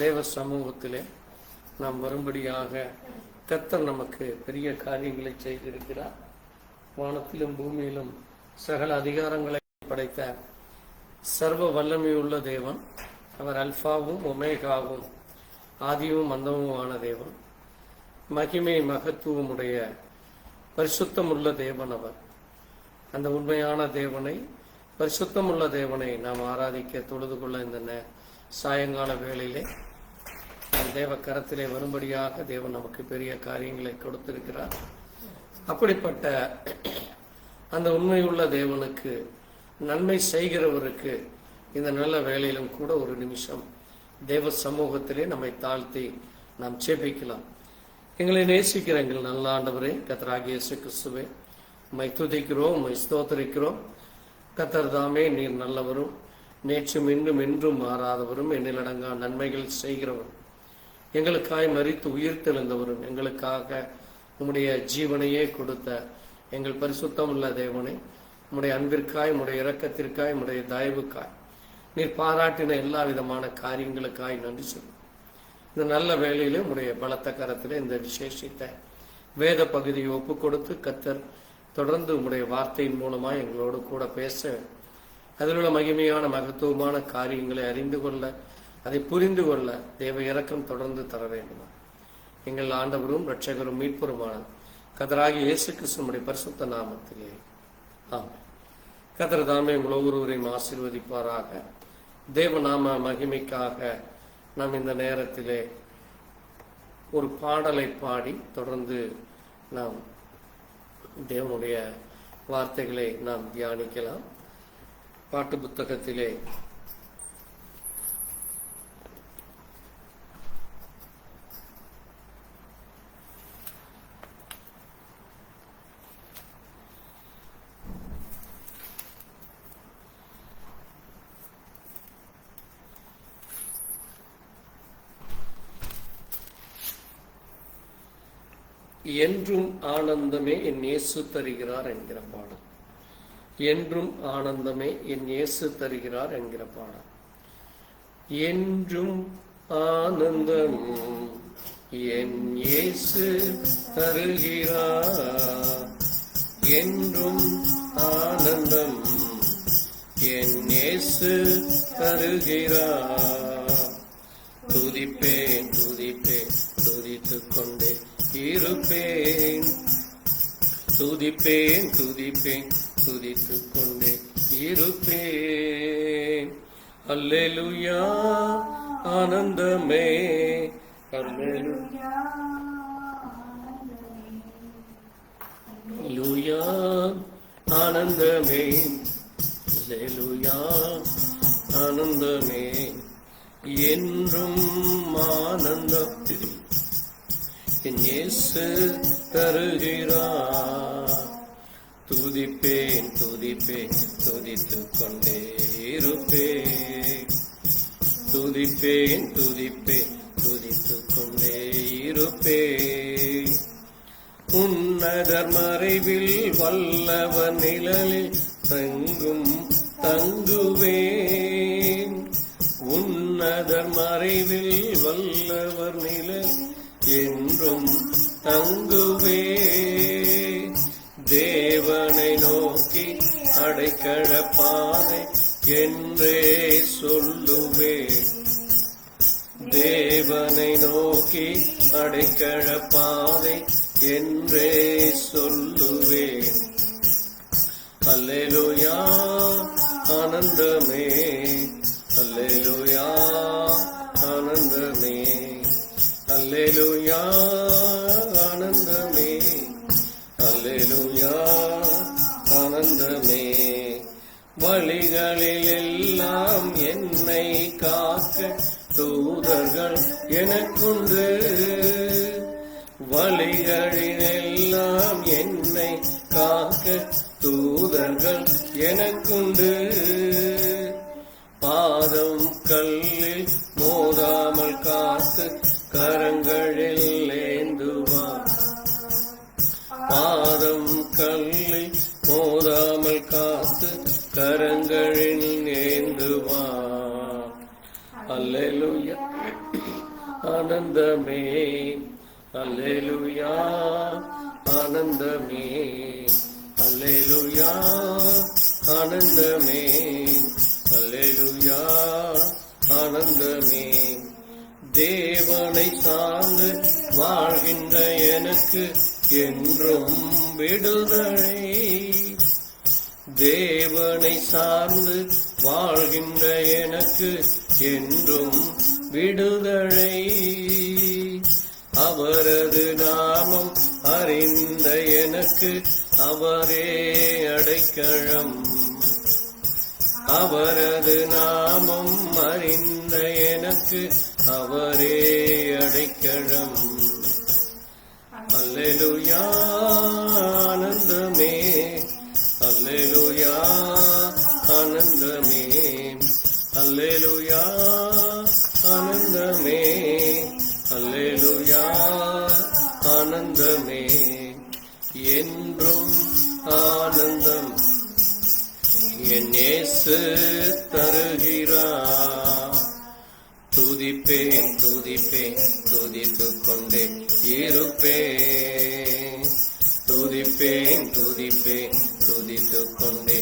தேவ சமூகத்திலே நாம் வரும்படியாக கர்த்தர் நமக்கு பெரிய காரியங்களை செய்திருக்கிறார். வானத்திலும் பூமியிலும் சகல அதிகாரங்களை படைத்த சர்வ வல்லமையுள்ள தேவன். அவர் அல்பாவும் ஒமேகாவும் ஆதியும் அந்தமுமான தேவன். மகிமை மகத்துவமுடைய பரிசுத்தமுள்ள தேவன் அவர். அந்த உண்மையான தேவனை, பரிசுத்தமுள்ள தேவனை நாம் ஆராதிக்க தொழுது கொள்ள இந்த சாயங்கால வேளையிலே தேவ கரத்திலே வரும்படியாக தேவன் நமக்கு பெரிய காரியங்களை கொடுத்திருக்கிறார். அப்படிப்பட்ட அந்த உண்மையுள்ள தேவனுக்கு, நன்மை செய்கிறவருக்கு இந்த நல்ல வேளையிலும் கூட ஒரு நிமிஷம் தேவ சமூகத்திலே நம்மை தாழ்த்தி நாம் ஜெபிக்கலாம். எங்களை நேசிக்கிற எங்கள் நல்ல ஆண்டவரே, கர்த்தராகிய இயேசு கிறிஸ்துவே, உம்மை துதிக்கிறோம், உம்மை ஸ்தோத்திரிக்கிறோம். கர்த்தர் தாமே நீர் நல்லவரும், நேற்றும் இன்றும் என்றும் மாறாதவரும், எண்ணிலடங்கா நன்மைகள் செய்கிறவரும், எங்களுக்காய் மரித்து உயிர் தெழுந்தவரும், எங்களுக்காக உம்முடைய ஜீவனையே கொடுத்த எங்கள் பரிசுத்தம் உள்ள தேவனை, உம்முடைய அன்பிற்காய், உம்முடைய இரக்கத்திற்காய், உம்முடைய தயவுக்காய், நீர் பாராட்டின எல்லா விதமான காரியங்களுக்காய் நன்றி சொல்லும். இந்த நல்ல வேளையிலே உம்முடைய பலத்த கரத்திலே இந்த விசேஷித்த வேத பகுதியை ஒப்பு கொடுத்து கர்த்தர் தொடர்ந்து உம்முடைய வார்த்தையின் மூலமாக எங்களோடு கூட பேச, அதில் உள்ள மகிமையான மகத்துவமான காரியங்களை அறிந்து கொள்ள, அதை புரிந்து கொள்ள தேவ இரக்கம் தொடர்ந்து தர வேண்டுமா. எங்கள் ஆண்டவரும் இரட்சகரும் மீட்பருமான கர்த்தராகிய இயேசு கிறிஸ்துவினுடைய பரிசுத்த நாமத்திலே ஆமென். கர்த்தர் தாமே உங்கள் ஒவ்வொருவரையும் ஆசீர்வதிப்பாராக. தேவ நாம மகிமைக்காக நாம் இந்த நேரத்திலே ஒரு பாடலை பாடி தொடர்ந்து நாம் தேவனுடைய வார்த்தைகளை நாம் தியானிக்கலாம். பாட்டு புத்தகத்திலே என்றும் ஆனந்தமே என் இயேசு தருகிறார் என்கிற பாடல். என்றும் ஆனந்தமே என் இயேசு தருகிறார் என்கிற பாடல். என்றும் ஆனந்தம் என் இயேசு தருகிறார், என்றும் ஆனந்தம் என் இயேசு தருகிறார். துதிப்பேன் துதிப்பேன் துதித்துக் கொண்டே இருப்பேன், துதிப்பேன் துதிப்பேன் துதித்துக் கொண்டே இருப்பேன். அல்லேலூயா ஆனந்தமே, அல்லேலூயா ஆனந்தமே, அல்லேலூயா ஆனந்தமே, என்றும் ஆனந்தம் என் இயேசு தருகிறார். துதிப்பேன் துதிப்பேன் துதித்துக் கொண்டே இருப்பேன், துதிப்பேன் துதிப்பேன் துதித்துக் கொண்டே இருப்பேன். உன்னதர் மறைவில் வல்லவர் நிழலில் தங்கும் தங்குவேன், உன்னதர் மறைவில் வல்லவர் நிழல் என்றும் தங்குவே. தேவனை நோக்கி அடைக்கல பாதை என்றே சொல்லுவே, தேவனை நோக்கி அடைக்கல பாதை என்றே சொல்லுவே. அல்லேலூயா ஆனந்தமே, அல்லேலூயா ஆனந்தமே, அல்லேலூயா ஆனந்தமே, அல்லேலூயா ஆனந்தமே. வழிகளில் எல்லாம் என்னை காக்க தூதர்கள் எனக்குண்டு, வழிகளில் எல்லாம் என்னை காக்க தூதர்கள் எனக்குண்டு. பாதம் கல்லில் மோதாமல் காத்து கரங்களில் ஏந்துவார், பாதம் கல்லில் மோதாமல் காத்து கரங்களில் ஏந்துவார். அல்லேலூயா அல்லேலூயா ஆனந்தமே, அல்லேலூயா ஆனந்தமே, அல்லேலூயா ஆனந்தமே, அல்லேலூயா ஆனந்தமே. தேவனை சார்ந்து வாழ்கின்ற எனக்கு என்றும் விடுதலை. தேவனை சார்ந்து வாழ்கின்ற எனக்கு என்றும் விடுதலை. அவரது நாமம் அறிந்த எனக்கு அவரே அடைக்கலம். அவரது நாமம் அறிந்த எனக்கு அவரே அடைக்கலம். அல்லேலூயா ஆனந்தமே, அல்லேலூயா ஆனந்தமே, அல்லேலூயா ஆனந்தமே, அல்லேலூயா ஆனந்தமே. என்றும் ஆனந்தம் என் இயேசு தருகிறார். துதிப்பேன் துதிப்பேன் துதித்துக் கொண்டே இருப்பேன். துதிப்பேன் துதிப்பேன் துதித்துக் கொண்டே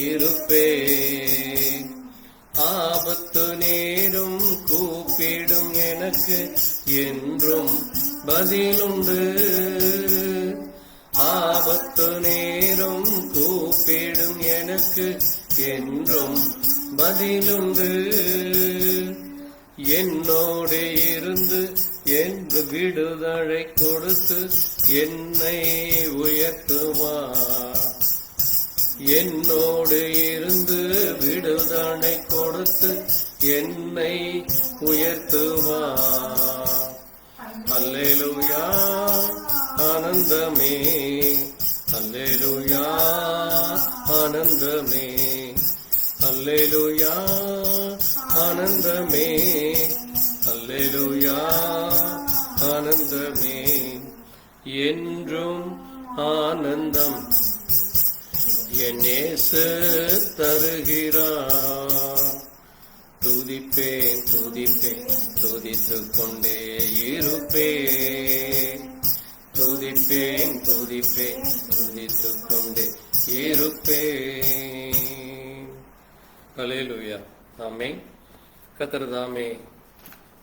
இருப்பேன். ஆபத்து நேரும் கூப்பிடும் எனக்கு என்றும் பதிலுண்டு. ஆபத்து நேரும் கூப்பிடும் எனக்கு என்றும் பதிலுண்டு. என்னோடு இருந்து என்று விடுதலை கொடுத்து என்னை உயர்த்துவார். என்னோடு இருந்து விடுதலை கொடுத்து என்னை உயர்த்துவார். அல்லேலூயா ஆனந்தமே, அல்லேலூயா ஆனந்தமே, அல்லேலூயா ஆனந்தமே, அல்லேலூயா ஆனந்தமே. என்றும் ஆனந்தம் என் இயேசு தருகிறார். துதிப்பேன் துதிப்பேன் துதித்துக் கொண்டே இருப்பேன். துதிப்பேன் துதிப்பேன் துதித்துக் கொண்டே இருப்பேன். அல்லேலூயா. ஆமென். கர்த்தர் தாமே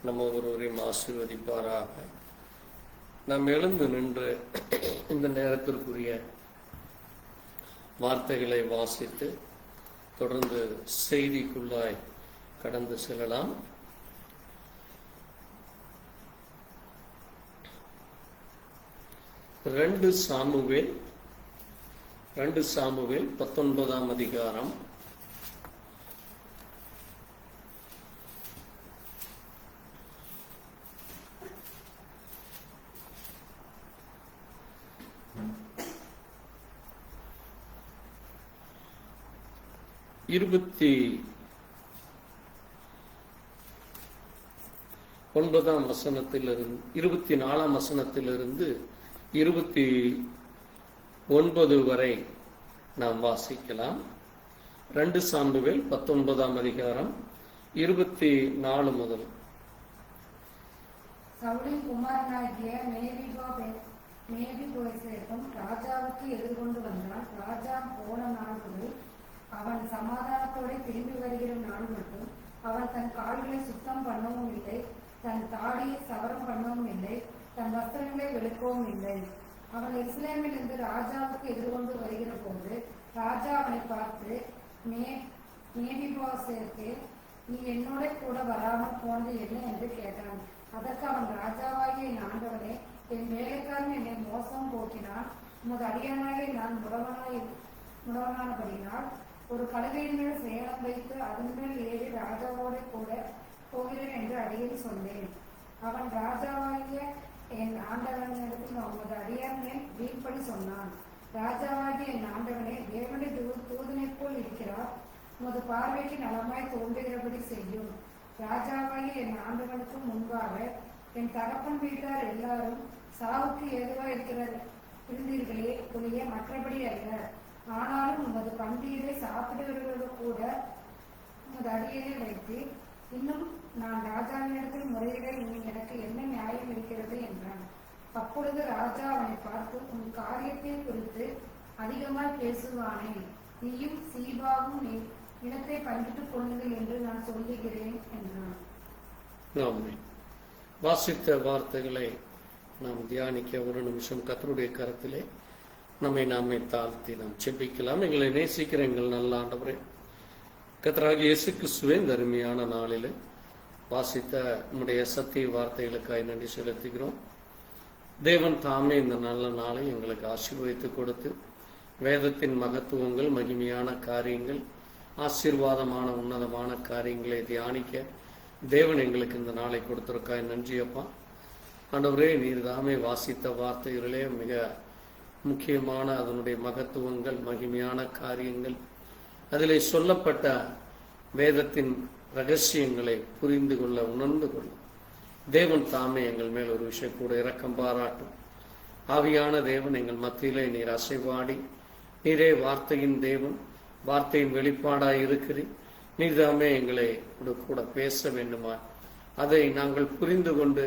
நம்ம ஒருவரையும் ஆசீர்வதிப்பாராக. நாம் எழுந்து நின்று இந்த நேரத்திற்குரிய வார்த்தைகளை வாசித்து தொடர்ந்து செய்திக்குள்ளாய் கடந்து செல்லலாம். ரெண்டு சாமுவேல் 19ஆம் அதிகாரம் 29ஆம் வசனத்திலிருந்து 24ஆம் வசனத்திலிருந்து 29 வரை நாம் வாசிக்கலாம். 2 சாமுவேல் 19ஆம் அதிகாரம் 24 முதல். சவுலின் குமாரனாகிய மேவிபோசேத்தும் ராஜாவுக்கு எதிர்கொண்டு வந்தான். ராஜா போன நாள் முதல் அவன் சமாதானத்தோடு திரும்பி வருகிற நாள் மட்டும் அவன் தன் கால்களை சுத்தம் பண்ணவும் இல்லை, தன் தாடியை சவரம் பண்ணவும் இல்லை, தன் வஸ்திரங்களை வெளுக்கவும் இல்லை. அவன் எருசலேமில் இருந்து ராஜாவுக்கு எதிர்கொண்டு வருகிற போது ராஜா அவனை பார்த்து, மேவிபோசேத்தே, நீ என்னோட கூட வராமல் போனது என்ன என்று கேட்டான். அதற்கு அவன், ராஜாவாகிய என் ஆண்டவனே, என் வேலைக்காரன் என்னை மோசம் போக்கினான். உமது அடியானாலே நான் முடவனானபடினால் ஒரு கழுதையின் மேல் சேலம் வைத்து அதன் மேல் ஏறி ராஜாவோட கூட போகிறேன் என்று அடியேன் சொன்னேன். அவன், ராஜாவாகிய என் ஆண்டவனிடத்தில் உமது அடியான் மேல் வீண்படி சொன்னான். ராஜாவாகிய என் ஆண்டவனே, தேவனுடைய தூதனைப் போல் இருக்கிறார், உமது பார்வைக்கு நலமாய் தோன்றுகிறபடி செய்யும். ராஜாவாகிய என் ஆண்டவனுக்கு முன்பாக என் தகப்பன் வீட்டார் எல்லாரும் சாவுக்கு ஏதுவாக இருந்தீர்களே ஒழிய மற்றபடி அல்ல. ஆனாலும் உமது பண்டிகையை சாப்பிடுகிறவர்களோடு கூட உமது அடியனை வைத்து இன்னும் நான் ராஜாவினிடத்தில் முறையிட இனி எனக்கு என்ன நியாயம் இருக்கிறது என்றான். அப்பொழுது ராஜா அவனை பார்த்து, உன் காரியத்தை குறித்து அதிகமாய் பேசுவானே, நீயும் சீபாவும் இனத்தை பங்கிட்டுக் கொள்ளுங்கள் என்று நான் சொல்லுகிறேன் என்றான். வாசித்த வார்த்தைகளை நாம் தியானிக்க ஒரு நிமிஷம் கர்த்தருடைய கரத்திலே நாமே தாழ்த்தி நாம் செபிக்கலாம். எங்களை நேசிக்கிற எங்கள் நல்ல ஆண்டவரே, கர்த்தராகிய இயேசு கிறிஸ்துவின் அருமையான நாளிலே வாசித்த நம்முடைய சத்திய வார்த்தைகளுக்காக நன்றி செலுத்துகிறோம். தேவன் தாமே இந்த நல்ல நாளை எங்களுக்கு ஆசீர்வதித்து கொடுத்து வேதத்தின் மகத்துவங்கள், மகிமையான காரியங்கள், ஆசீர்வாதமான உன்னதமான காரியங்களை தியானிக்க தேவன் எங்களுக்கு இந்த நாளை கொடுத்திருக்காய். நன்றி அப்பா. ஆண்டவரே, நீர் தாமே வாசித்த வார்த்தைகளிலே மிக முக்கியமான அதனுடைய மகத்துவங்கள், மகிமையான காரியங்கள், அதிலே சொல்லப்பட்ட வேதத்தின் ரகசியங்களை புரிந்து கொள்ள, உணர்ந்து கொள்ள தேவன் தாமே எங்கள் மேல் ஒரு விஷயம் கூட இரக்கம் பாராட்டும். ஆவியான தேவன் எங்கள் மத்தியிலே நீர் அசைவாடி, நீரே வார்த்தையின் தேவன், வார்த்தையின் வெளிப்பாடாய் இருக்கிறேன். நீர் தாமே எங்களை கூட பேச வேண்டுமா, அதை நாங்கள் புரிந்து கொண்டு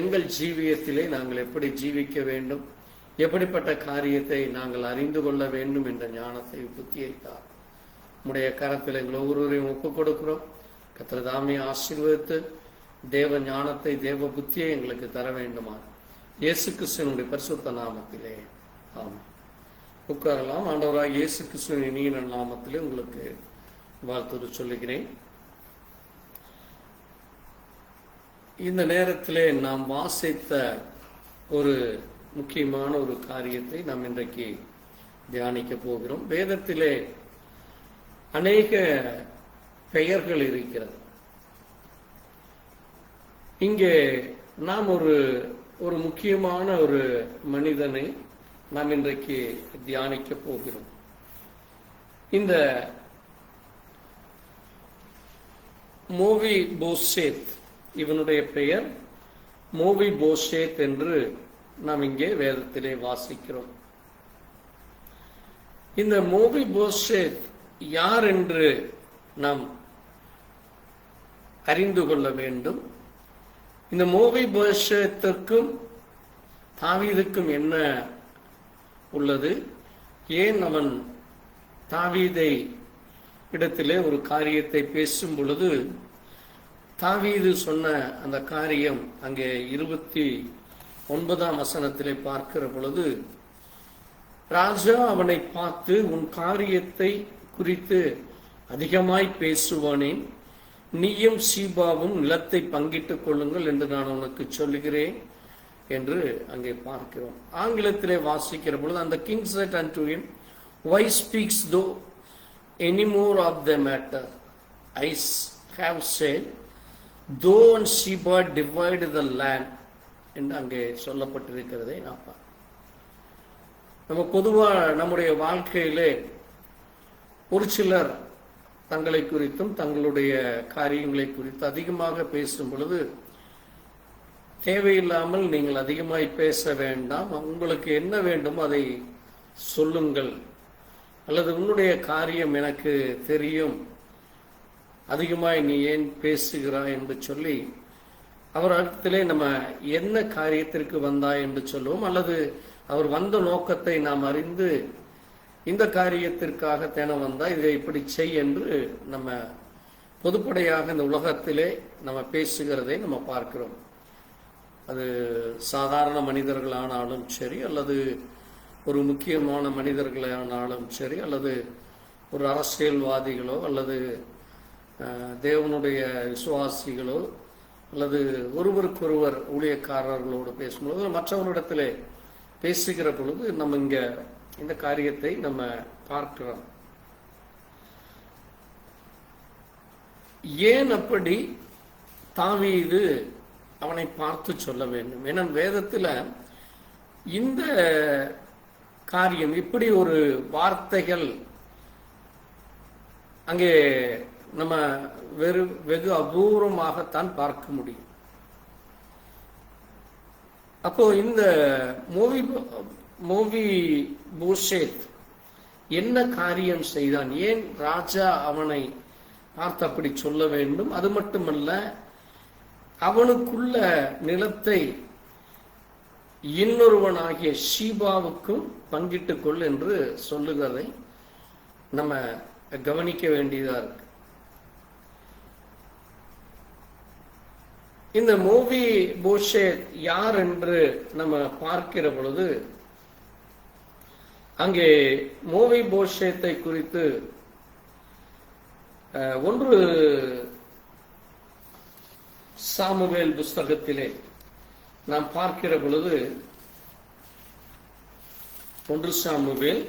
எங்கள் ஜீவியத்திலே நாங்கள் எப்படி ஜீவிக்க வேண்டும், எப்படிப்பட்ட காரியத்தை நாங்கள் அறிந்து கொள்ள வேண்டும் என்ற ஞானத்தை, புத்தியை தார். உம்முடைய கரத்தில் எங்கள் ஒவ்வொருவரையும் ஒப்புக் கொடுக்கிறோம். கர்த்தர் தாமே ஆசீர்வதித்து தேவ ஞானத்தை, தேவ புத்தியை எங்களுக்கு தர வேண்டுமா, இயேசு கிறிஸ்துவினுடைய பரிசுத்த நாமத்திலே ஆமென். உட்காரலாம். ஆண்டவராக இயேசு கிறிஸ்துவின் இனிய நாமத்திலே உங்களுக்கு வாழ்த்து சொல்லுகிறேன். இந்த நேரத்திலே நாம் வாசித்த ஒரு முக்கியமான ஒரு காரியத்தை நாம் இன்றைக்கு தியானிக்க போகிறோம். வேதத்திலே அநேக பெயர்கள் இருக்கிறது. இங்கே நாம் ஒரு முக்கியமான ஒரு மனிதனை நாம் இன்றைக்கு தியானிக்க போகிறோம். இந்த மோவி போசேத், இவனுடைய பெயர் மோவி போசேத் என்று நாம் இங்கே வேதத்திலே வாசிக்கிறோம். இந்த மோவி போசேத் யார் என்று நாம் அறிந்து கொள்ள வேண்டும். இந்த மோவி போசேத்துக்கும் தாவீதுக்கும் என்ன உள்ளது, ஏன் அவன் தாவீதை இடத்திலே ஒரு காரியத்தை பேசும் பொழுது தாவீது சொன்ன அந்த காரியம் அங்கே 29ஆம் வசனத்திலே பார்க்கிற பொழுது, ராஜா அவனை பார்த்து, உன் காரியத்தை குறித்து அதிகமாய் பேசுவானேன், நீயும் சீபாவும் நிலத்தை பங்கிட்டுக் கொள்ளுங்கள் என்று நான் உனக்கு சொல்லுகிறேன் என்று அங்கே பார்க்கிறோம். ஆங்கிலத்திலே வாசிக்கிற பொழுது, அந்த king said unto him, why speaks thou any more of the matter? I have said, though and Sheba divide the land என்று அங்கே சொல்லப்பட்டிருக்கிறதை நான் நம்ம பொதுவாக நம்முடைய வாழ்க்கையிலே ஒரு சிலர் தங்களை குறித்தும் தங்களுடைய காரியங்களை குறித்து அதிகமாக பேசும் பொழுது, தேவையில்லாமல் நீங்கள் அதிகமாய் பேச வேண்டாம், உங்களுக்கு என்ன வேண்டுமோ அதை சொல்லுங்கள், அல்லது உன்னுடைய காரியம் எனக்கு தெரியும், அதிகமாய் நீ ஏன் பேசுகிறாய் என்று சொல்லி அவரிடத்திலே நம்ம என்ன காரியத்திற்கு வந்தாய் என்று சொல்லுவோம், அல்லது அவர் வந்த நோக்கத்தை நாம் அறிந்து இந்த காரியத்திற்காக தேன வந்தா இதை இப்படி செய் என்று நம்ம பொதுப்படையாக இந்த உலகத்திலே நம்ம பேசுகிறதை நம்ம பார்க்கிறோம். அது சாதாரண மனிதர்களானாலும் சரி, அல்லது ஒரு முக்கியமான மனிதர்களானாலும் சரி, அல்லது ஒரு அரசியல்வாதிகளோ, அல்லது தேவனுடைய விசுவாசிகளோ, அல்லது ஒருவருக்கொருவர் ஊழியக்காரர்களோடு பேசும்பொழுது, மற்றவரிடத்திலே பேசுகிற பொழுது நம்ம இங்க இந்த காரியத்தை நம்ம பார்க்கிறோம். ஏன் அப்படி தாவீது அவனை பார்த்து சொல்ல வேண்டும்? ஏன்னா வேதத்துல இந்த காரியம், இப்படி ஒரு வார்த்தைகள் அங்கே நம்ம வெகு அபூர்வமாகத்தான் பார்க்க முடியும். அப்போ இந்த மோவி போசேத் என்ன காரியம் செய்தான்? ஏன் ராஜா அவனை பார்த்து அப்படி சொல்ல வேண்டும்? அது மட்டுமல்ல, அவனுக்குள்ள நிலத்தை இன்னொருவனாகிய ஷீபாவுக்கும் பங்கிட்டுக் கொள் என்று சொல்லுகிறதை நம்ம கவனிக்க வேண்டியதா இருக்கு. இந்த மோவி போஷேத் யார் என்று நம்ம பார்க்கிற பொழுது அங்கே மோவி போஷேத்தை குறித்து ஒன்று சாமுவேல் புஸ்தகத்திலே நாம் பார்க்கிற பொழுது 1 சாமுவேல்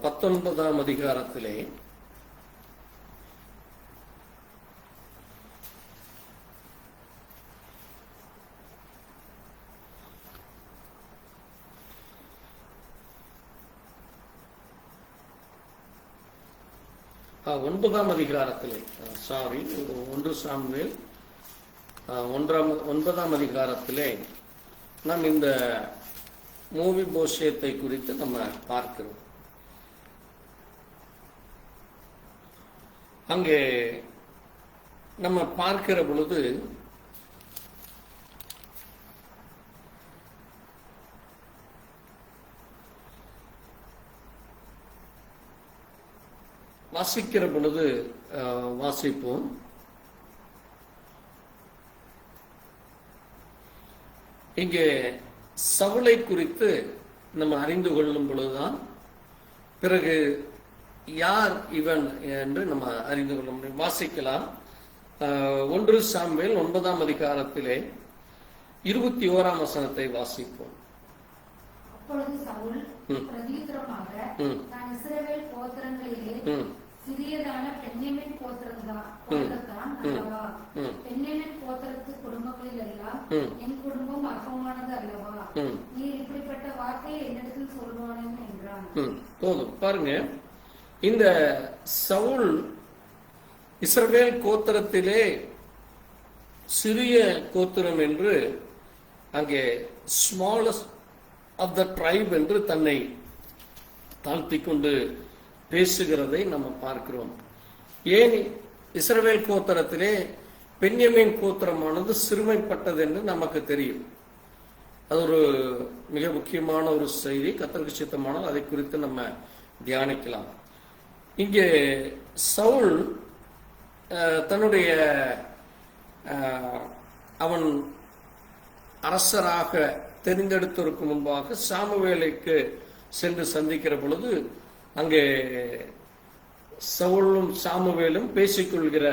19ஆம் அதிகாரத்திலே ஒன்பதாம் அதிகாரத்திலே 1 சாமுவேல் 9ஆம் அதிகாரத்திலே நாம் இந்த மோவி போஷேத்தை குறித்து நம்ம பார்க்கிறோம். அங்கே நம்ம பார்க்கிற பொழுது வாசிக்கிற பொழுது வாசிப்போம். இங்கே சவுலை குறித்து நம்ம அறிந்து கொள்ளும் பொழுதுதான் பிறகு யார் இவன் என்று நம்ம அறிந்து கொள்ள முடியும். வாசிக்கலாம். 1 சாமுவேல் 9ஆம் அதிகாரத்திலே 21ஆம் வசனத்தை வாசிப்போம். அப்பொழுது சவுல் பிரதியுத்தரமாக, நான் இஸ்ரவேல் கோத்திரங்களிலே சிறியதான பென்யமீன் கோத்திரத்தான் அல்லவா? பென்யமீன் கோத்திரத்து குடும்பங்களில் எல்லாம் என் குடும்பம் அகமானது அல்லவா? நீர் இப்படிப்பட்ட வார்த்தையை என்னிடத்தில் சொல்வானேன் என்றான். போதும் பாருங்க. இந்த சவுல் இஸ்ரவேல் கோத்திரத்திலே சிறிய கோத்திரம் என்று அங்கே ஸ்மாலஸ்ட் ஆஃப் த ட்ரைப் என்று தன்னை தாழ்த்தி கொண்டு பேசுகிறதை நம்ம பார்க்கிறோம். ஏன் இஸ்ரவேல் கோத்திரத்திலே பென்யமீன் கோத்திரமானது சிறுமைப்பட்டது என்று நமக்கு தெரியும். அது ஒரு மிக முக்கியமான ஒரு செய்தி. கர்த்தருக்கு சித்தமானால் அதை குறித்து நம்ம தியானிக்கலாம். இங்கே சவுல் தன்னுடைய அவன் அரசராக தெரிந்தெடுத்ததற்கு முன்பாக சாமுவேலுக்கு சென்று சந்திக்கிற பொழுது அங்கே சவுலும் சாமுவேலும் பேசிக்கொள்கிற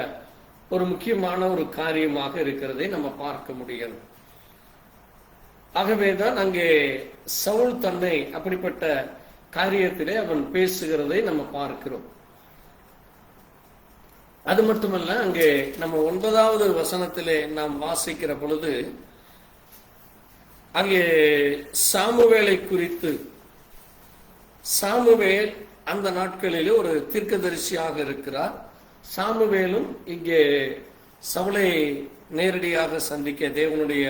ஒரு முக்கியமான ஒரு காரியமாக இருக்கிறதை நம்ம பார்க்க முடியும். ஆகவேதான் அங்கே சவுல் தன்னை அப்படிப்பட்ட காரியத்திலே அவன் பேசுகிறதை நம்ம பார்க்கிறோம். அது மட்டுமல்ல, அங்கே நம்ம 9வது வசனத்திலே நாம் வாசிக்கிற பொழுது அங்கே சாமுவேலை குறித்து, சாமுவேல் அந்த நாட்களிலே ஒரு தீர்க்கதரிசியாக இருக்கிறார். சாமுவேலும் இங்கே சவுலை நேரடியாக சந்திக்க தேவனுடைய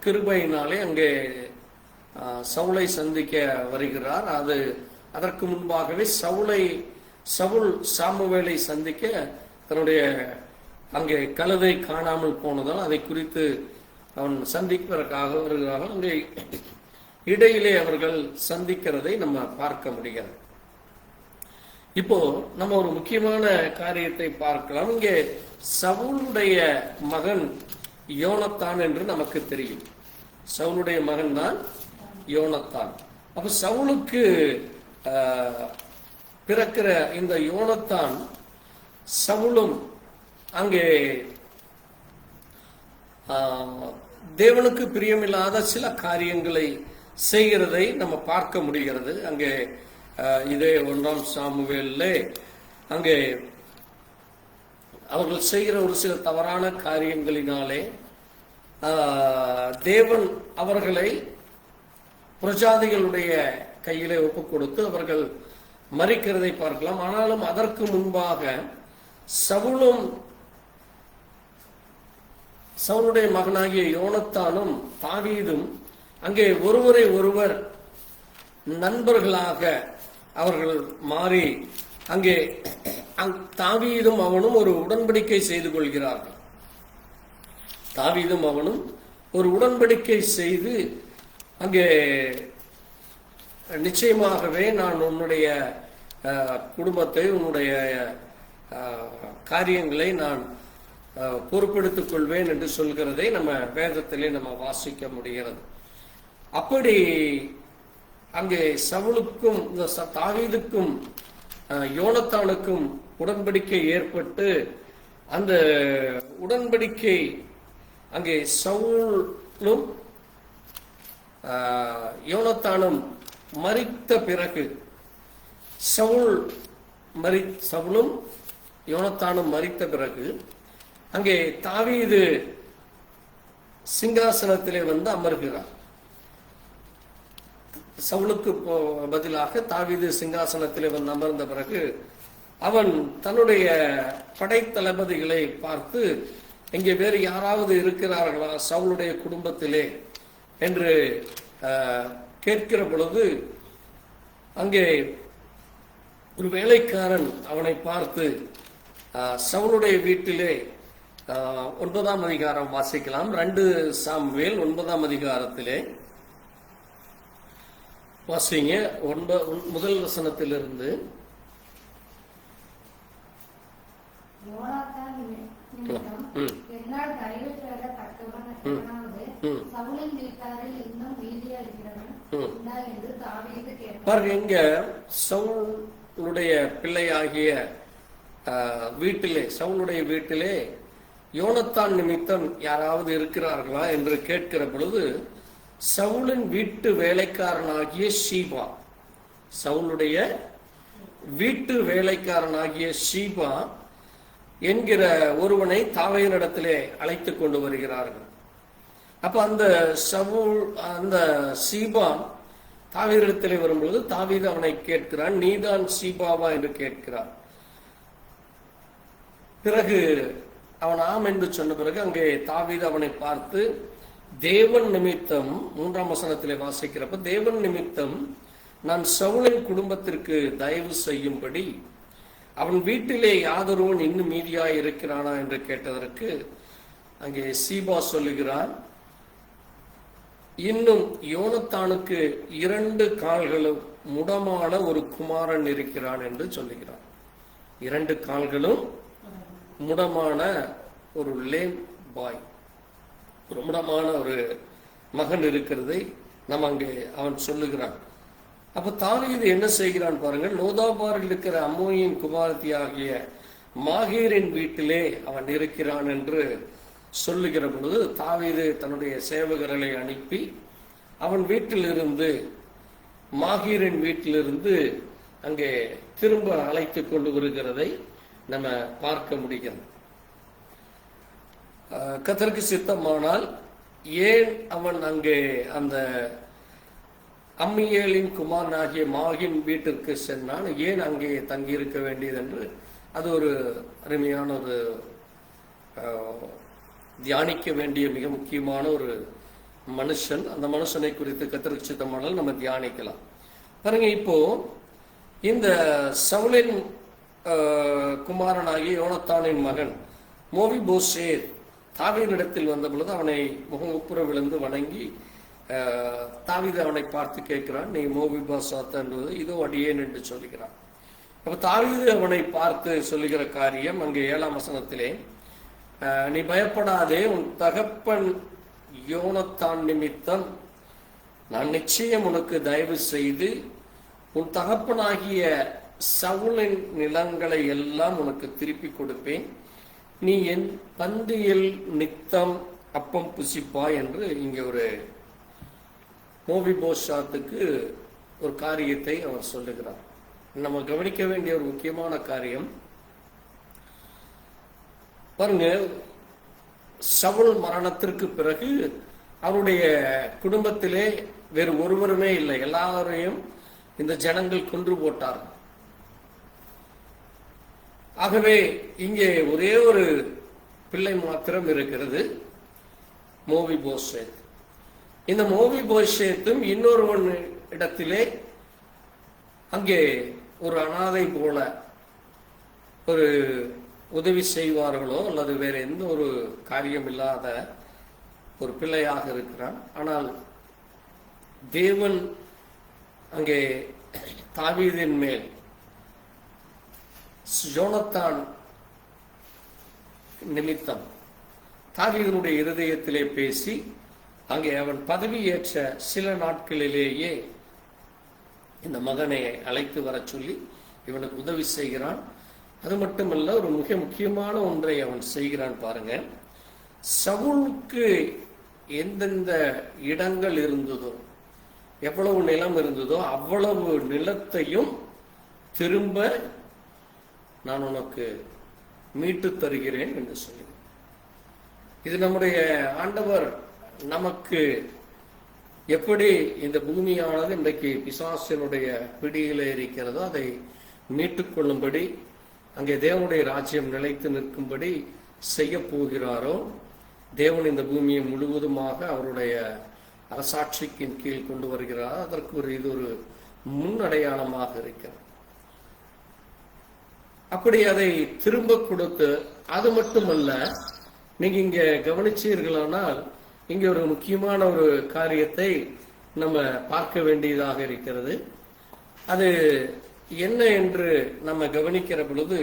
கிருபையினாலே அங்கே சவுலை சந்திக்க வருகிறார். அதற்கு முன்பாகவே சவுல் சாமுவேலை சந்திக்க தன்னுடைய அங்கே கழுதை காணாமல் போனதால் அதை குறித்து அவன் சந்திப்பதற்காக வருகிறார்கள். அங்கே இடையிலே அவர்கள் சந்திக்கிறதை நம்ம பார்க்க முடியாது. இப்போ நம்ம ஒரு முக்கியமான காரியத்தை பார்க்கலாம். இங்கே சவுலுடைய மகன் யோனத்தான் என்று நமக்கு தெரியும். சவுலுடைய மகன் தான் யோனத்தான். அப்ப சவுலுக்கு பிறக்கிற இந்த யோனத்தான் சவுலும் அங்கே தேவனுக்கு பிரியமில்லாத சில காரியங்களை செய்கிறதை நம்ம பார்க்க முடிகிறது. அங்கே இதே 1ஆம் சாமுவேலிலே அங்கே அவர்கள் செய்கிற ஒரு சில தவறான காரியங்களினாலே தேவன் அவர்களை பிரஜாதிகளுடைய கையிலே ஒப்புக் கொடுத்து அவர்கள் மரிக்கிறதை பார்க்கலாம். ஆனாலும் அதற்கு முன்பாக சவுலுடைய மகனாகிய யோனத்தானும் தாவீதும் அங்கே ஒருவரை ஒருவர் நண்பர்களாக அவர்கள் மாறி அங்கே தாவீதும் அவனும் ஒரு உடன்படிக்கை செய்து கொள்கிறார்கள். தாவீதும் அவனும் ஒரு உடன்படிக்கை செய்து அங்கே நிச்சயமாகவே நான் உன்னுடைய குடும்பத்தை, உன்னுடைய காரியங்களை நான் பொறுப்பெடுத்துக் கொள்வேன் என்று சொல்கிறதை நம்ம வேதத்திலே நம்ம வாசிக்க முடிகிறது. அப்படி அங்கே சவுலுக்கும் தாவீதுக்கும் யோனத்தானுக்கும் உடன்படிக்கை ஏற்பட்டு அந்த உடன்படிக்கை அங்கே சவுலும் யோனத்தானும் மரித்த பிறகு சவுலும் யோனத்தானும் மரித்த பிறகு அங்கே தாவீது சிங்காசனத்திலே வந்து அமர்கிறார். சவுலுக்கு பதிலாக தாவீது சிங்காசனத்திலே வந்து அமர்ந்த பிறகு அவன் தன்னுடைய படைத்தளபதிகளை பார்த்து, இங்கே வேறு யாராவது இருக்கிறார்களா சவுலுடைய குடும்பத்திலே என்று கேட்கிற பொழுது அங்கே ஒரு வேலைக்காரன் அவனை பார்த்து சவுலுடைய வீட்டிலே 9ஆம் அதிகாரம் வாசிக்கலாம். 2 சாமுவேல் 9ஆம் அதிகாரத்திலே வாசிங்க, முதல் வசனத்திலிருந்து. பாருங்க, இங்க சவுலுடைய பிள்ளையாகிய வீட்டிலே, சவுலுடைய வீட்டிலே யோனத்தான் நிமித்தம் யாராவது இருக்கிறார்களா என்று கேட்கிற பொழுது சவுலின் வீட்டு வேலைக்காரனாகிய ஷீபா, சவுலுடைய வீட்டு வேலைக்காரனாகிய ஷீபா என்கிற ஒருவனை தாவீதினிடத்திலே அழைத்து கொண்டு வருகிறார்கள். அப்ப அந்த சீபா தாவீதினிடத்திலே வரும்பொழுது தாவீது அவனை கேட்கிறான், நீதான் சீபாவா என்று கேட்கிறான். பிறகு அவன் ஆம் என்று சொன்ன பிறகு அங்கே தாவீது அவனை பார்த்து, தேவன் நிமித்தம் 3ஆம் வசனத்திலே வாசிக்கிறப்ப, தேவன் நிமித்தம் நான் சவுலின் குடும்பத்திற்கு தயவு செய்யும்படி அவன் வீட்டிலே யாதொருவன் இன்னும் மீதியாய் இருக்கிறானா என்று கேட்டதற்கு அங்கே சீபா சொல்லுகிறான், இன்னும் யோனத்தானுக்கு 2 கால்களும் முடமான ஒரு குமாரன் இருக்கிறான் என்று சொல்லுகிறான். 2 கால்களும் முடமான ஒரு லேம் பாய், ஒரு முடமான ஒரு மகன் இருக்கிறதை நம்ம அங்கே அவன் சொல்லுகிறான். அப்ப தாவீது என்ன செய்கிறான் பாருங்கள், லோதாபாரில் இருக்கிற அம்மோனியின் குமாரத்தி ஆகிய மாகீரின் வீட்டிலே அவன் இருக்கிறான் என்று சொல்லுகிற பொழுது தாவீது தன்னுடைய சேவகர்களை அனுப்பி அவன் வீட்டிலிருந்து, மாகீரின் வீட்டிலிருந்து அங்கே திரும்ப அழைத்து கொண்டு வருகிறதை நம்ம பார்க்க முடிகிறது. கர்த்தருக்கு சித்தமானால் ஏன் அவன் அங்கே அந்த அம்மியேலின் குமாரனாகிய மாகின் வீட்டிற்கு சென்றான், ஏன் அங்கே தங்கி இருக்க வேண்டியது என்று அது ஒரு அருமையான ஒரு தியானிக்க வேண்டிய மிக முக்கியமான ஒரு மனுஷன். அந்த மனுஷனை குறித்து கர்த்தருக்கு சித்தமானால் நம்ம தியானிக்கலாம். பாருங்க, இப்போ இந்த சவுலின் குமாரனாகிய யோனத்தானின் மகன் மோவிபோசேத் தாவீதினிடத்தில் வந்த பொழுது அவனை முகமுப்புற விழுந்து வணங்கி தாவீது அவனை பார்த்து கேட்கிறான், நீ மோவிபோசேத் என்பது இதோ அடியேன் என்று சொல்லுகிறான். அப்ப தாவீது அவனை பார்த்து சொல்லுகிற காரியம் அங்கே 7ஆம் வசனத்திலே, நீ பயப்படாதே, உன் தகப்பன் யோனத்தான் நிமித்தம் நான் நிச்சயம் உனக்கு தயவு செய்து உன் தகப்பனாகிய சவுலின் நிலங்களை எல்லாம் உனக்கு திருப்பி கொடுப்பேன், நீ என் பந்தியில் நித்தம் அப்பம் புசிப்பாய் என்று இங்கே ஒரு மோவிபோசாத்துக்கு ஒரு காரியத்தை அவர் சொல்லுகிறார். நம்ம கவனிக்க வேண்டிய ஒரு முக்கியமான காரியம் பாருங்க, சவுல் மரணத்திற்கு பிறகு அவருடைய குடும்பத்திலே வேறு ஒருவருமே இல்லை, எல்லாரையும் இந்த ஜனங்கள் கொன்று போட்டார்கள். ஆகவே இங்கே ஒரே ஒரு பிள்ளை மாத்திரம் இருக்கிறது, மோவிபோசேத். இந்த மோவிபோசேத்தும் இன்னொரு இடத்திலே அங்கே ஒரு அனாதை போல ஒரு உதவி செய்வார்களோ அல்லது வேற எந்த ஒரு காரியம் இல்லாத ஒரு பிள்ளையாக இருக்கிறான். ஆனால் தேவன் அங்கே தாவீதின் மேல் யோனத்தான் நிமித்தம் தாவீதினுடைய இருதயத்திலே பேசி அங்கே அவன் பதவியேற்ற சில நாட்களிலேயே இந்த மகனை அழைத்து வர சொல்லி இவனுக்கு உதவி செய்கிறான். அது மட்டுமல்ல, ஒரு மிக முக்கியமான ஒன்றை அவன் செய்கிறான் பாருங்க. சவுலுக்கு எந்தெந்த இடங்கள் இருந்ததோ, எவ்வளவு நிலம் இருந்ததோ அவ்வளவு நிலத்தையும் திரும்ப நான் உனக்கு மீட்டு தருகிறேன் என்று சொல்லி, இது நம்முடைய ஆண்டவர் நமக்கு எப்படி இந்த பூமியானது இன்றைக்கு பிசாசினுடைய பிடியிலே இருக்கிறதோ அதை மீட்டுக் கொள்ளும்படி, அங்கே தேவனுடைய ராஜ்யம் நிலைத்து நிற்கும்படி செய்ய போகிறாரோ, தேவன் இந்த பூமியை முழுவதுமாக அவருடைய அரசாட்சிக்கின் கீழ் கொண்டு வருகிறார். அதற்கு இது ஒரு முன்னடையாளமாக இருக்கிறது. அப்படி அதை திரும்ப கொடுத்து, அது மட்டுமல்ல, நீங்க இங்க கவனிச்சீர்களானால் இங்க ஒரு முக்கியமான ஒரு காரியத்தை நம்ம பார்க்க வேண்டியதாக இருக்கிறது. அது என்ன என்று நம்ம கவனிக்கிற பொழுது,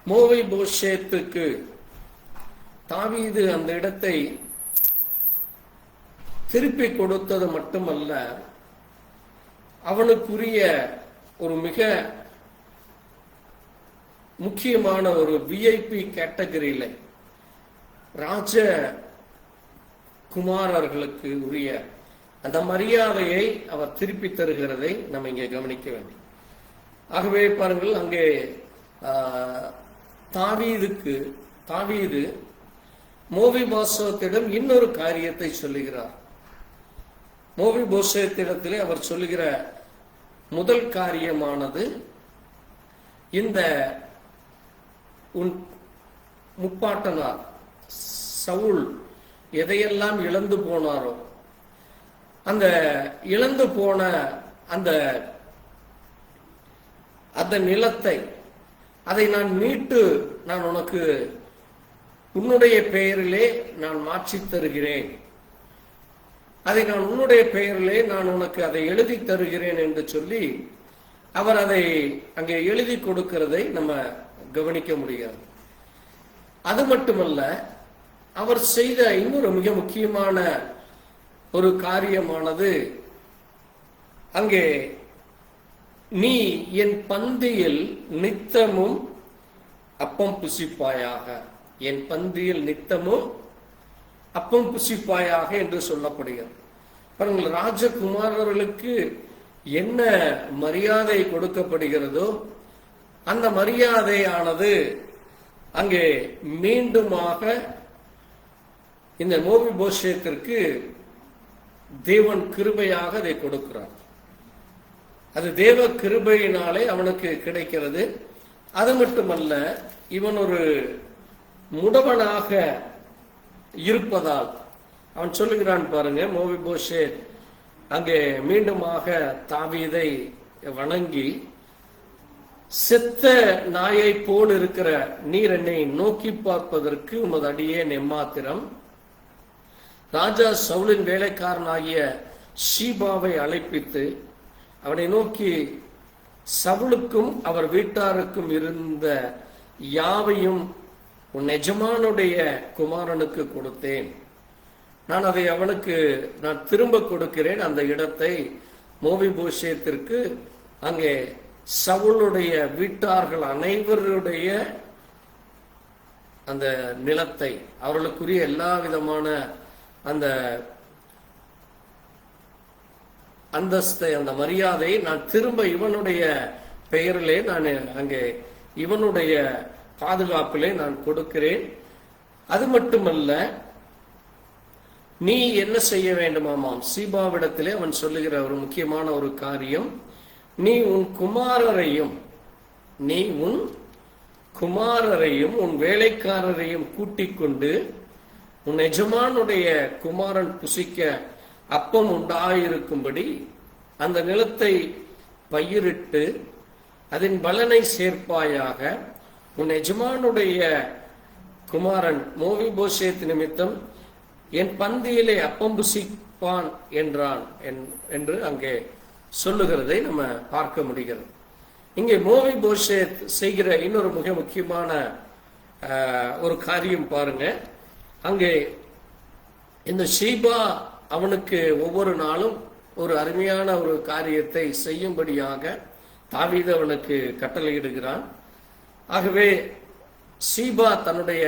மேவிபோசேத்துக்கு தாவீது அந்த இடத்தை திருப்பி கொடுத்தது மட்டுமல்ல, அவனுக்குரிய ஒரு மிக முக்கியமான ஒரு விஐபி கேட்டகரியில ராஜ குமாரர்களுக்கு உரிய அந்த மரியாதையை அவர் திருப்பி தருகிறதை நம்ம இங்கே கவனிக்க வேண்டும். ஆகவே பாருங்கள், அங்கே தாவீது மேவிபோசேத்திடம் இன்னொரு காரியத்தை சொல்லுகிறார். மேவிபோசேத்திடத்திலே அவர் சொல்லுகிற முதல் காரியமானது, இந்த உன் முப்பாட்டனார் சவுல் எதையெல்லாம் இழந்து போனாரோ, அந்த இழந்து போன அந்த நிலத்தை, அதை நான் மீட்டு நான் உனக்கு உன்னுடைய பெயரிலே நான் மாற்றி தருகிறேன், அதை நான் உன்னுடைய பெயரிலே நான் உனக்கு அதை எழுதி தருகிறேன் என்று சொல்லி அவர் அதை அங்கே எழுதி கொடுக்கிறதை நம்ம கவனிக்க முடியாது. அது மட்டுமல்ல, அவர் செய்த இன்னொரு மிக முக்கியமான ஒரு காரியமானது, அங்கே நீ என் பந்தியில் நித்தமும் அப்பம் புசிப்பாயாக, என் பந்தியில் நித்தமும் அப்பம் புசிப்பாயாக என்று சொல்லப்படுகிறது. பாருங்கள், ராஜகுமாரர்களுக்கு என்ன மரியாதை கொடுக்கப்படுகிறதோ அந்த மரியாதையானது அங்கே மீண்டுமாக இந்த மேவிபோசேத்திற்கு தேவன் கிருபையாக அதை கொடுக்கிறார். அது தேவ கிருபையினாலே அவனுக்கு கிடைக்கிறது. அது மட்டுமல்ல, இவன் ஒரு முடவனாக இருப்பதால் அவன் சொல்லுகிறான் பாருங்க, மேவிபோசேத் அங்கே மீண்டுமாக தாவீதை வணங்கி, செத்த நாயை போல் இருக்கிற நீர் என்னை நோக்கி பார்ப்பதற்கு உமது அடியேன் எம்மாத்திரம், ராஜா சவுலின் வேலைக்காரனாகிய ஷீபாவை அழைப்பித்து அவனை நோக்கி, சவுலுக்கும் அவர் வீட்டாருக்கும் இருந்த யாவையும் உன் எஜமானுடைய குமாரனுக்கு கொடுத்தேன், நான் அதை அவனுக்கு நான் திரும்ப கொடுக்கிறேன். அந்த இடத்தை மேவிபோசேத்திற்கு, அங்கே சவுலுடைய வீட்டார்கள் அனைவருடைய அந்த நிலத்தை, அவர்களுக்குரிய எல்லா விதமான அந்த அந்தஸ்தை, அந்த மரியாதையை நான் திரும்ப இவனுடைய பெயரிலே நான் அங்கே இவனுடைய பாதுகாப்பிலே நான் கொடுக்கிறேன். அது மட்டுமல்ல, நீ என்ன செய்ய வேண்டுமாமாம், சீபாவிடத்திலே அவன் சொல்லுகிற ஒரு முக்கியமான ஒரு காரியம், நீ உன் குமாரரையும் உன் வேலைக்காரரையும் கூட்டிக் கொண்டு உன் எஜமானுடைய குமாரன் புசிக்க அப்பம் உண்டாயிருக்கும்படி அந்த நிலத்தை பயிரிட்டு அதன் பலனை சேர்ப்பாயாக. உன் எஜமானுடைய குமாரன் மோவிபோசேத் நிமித்தம் என் பந்தியிலே அப்பம் புசிப்பான் என்றான் என்று அங்கே சொல்லுகிறதை நம்ம பார்க்க முடிகிறது. இங்கே மோவிபோசேத் செய்கிற இன்னொரு மிக முக்கியமான ஒரு காரியம் பாருங்க. அங்கே இந்த சீபா அவனுக்கு ஒவ்வொரு நாளும் ஒரு அருமையான ஒரு காரியத்தை செய்யும்படியாக தாவீது அவனுக்கு கட்டளையிடுகிறான். ஆகவே சீபா தன்னுடைய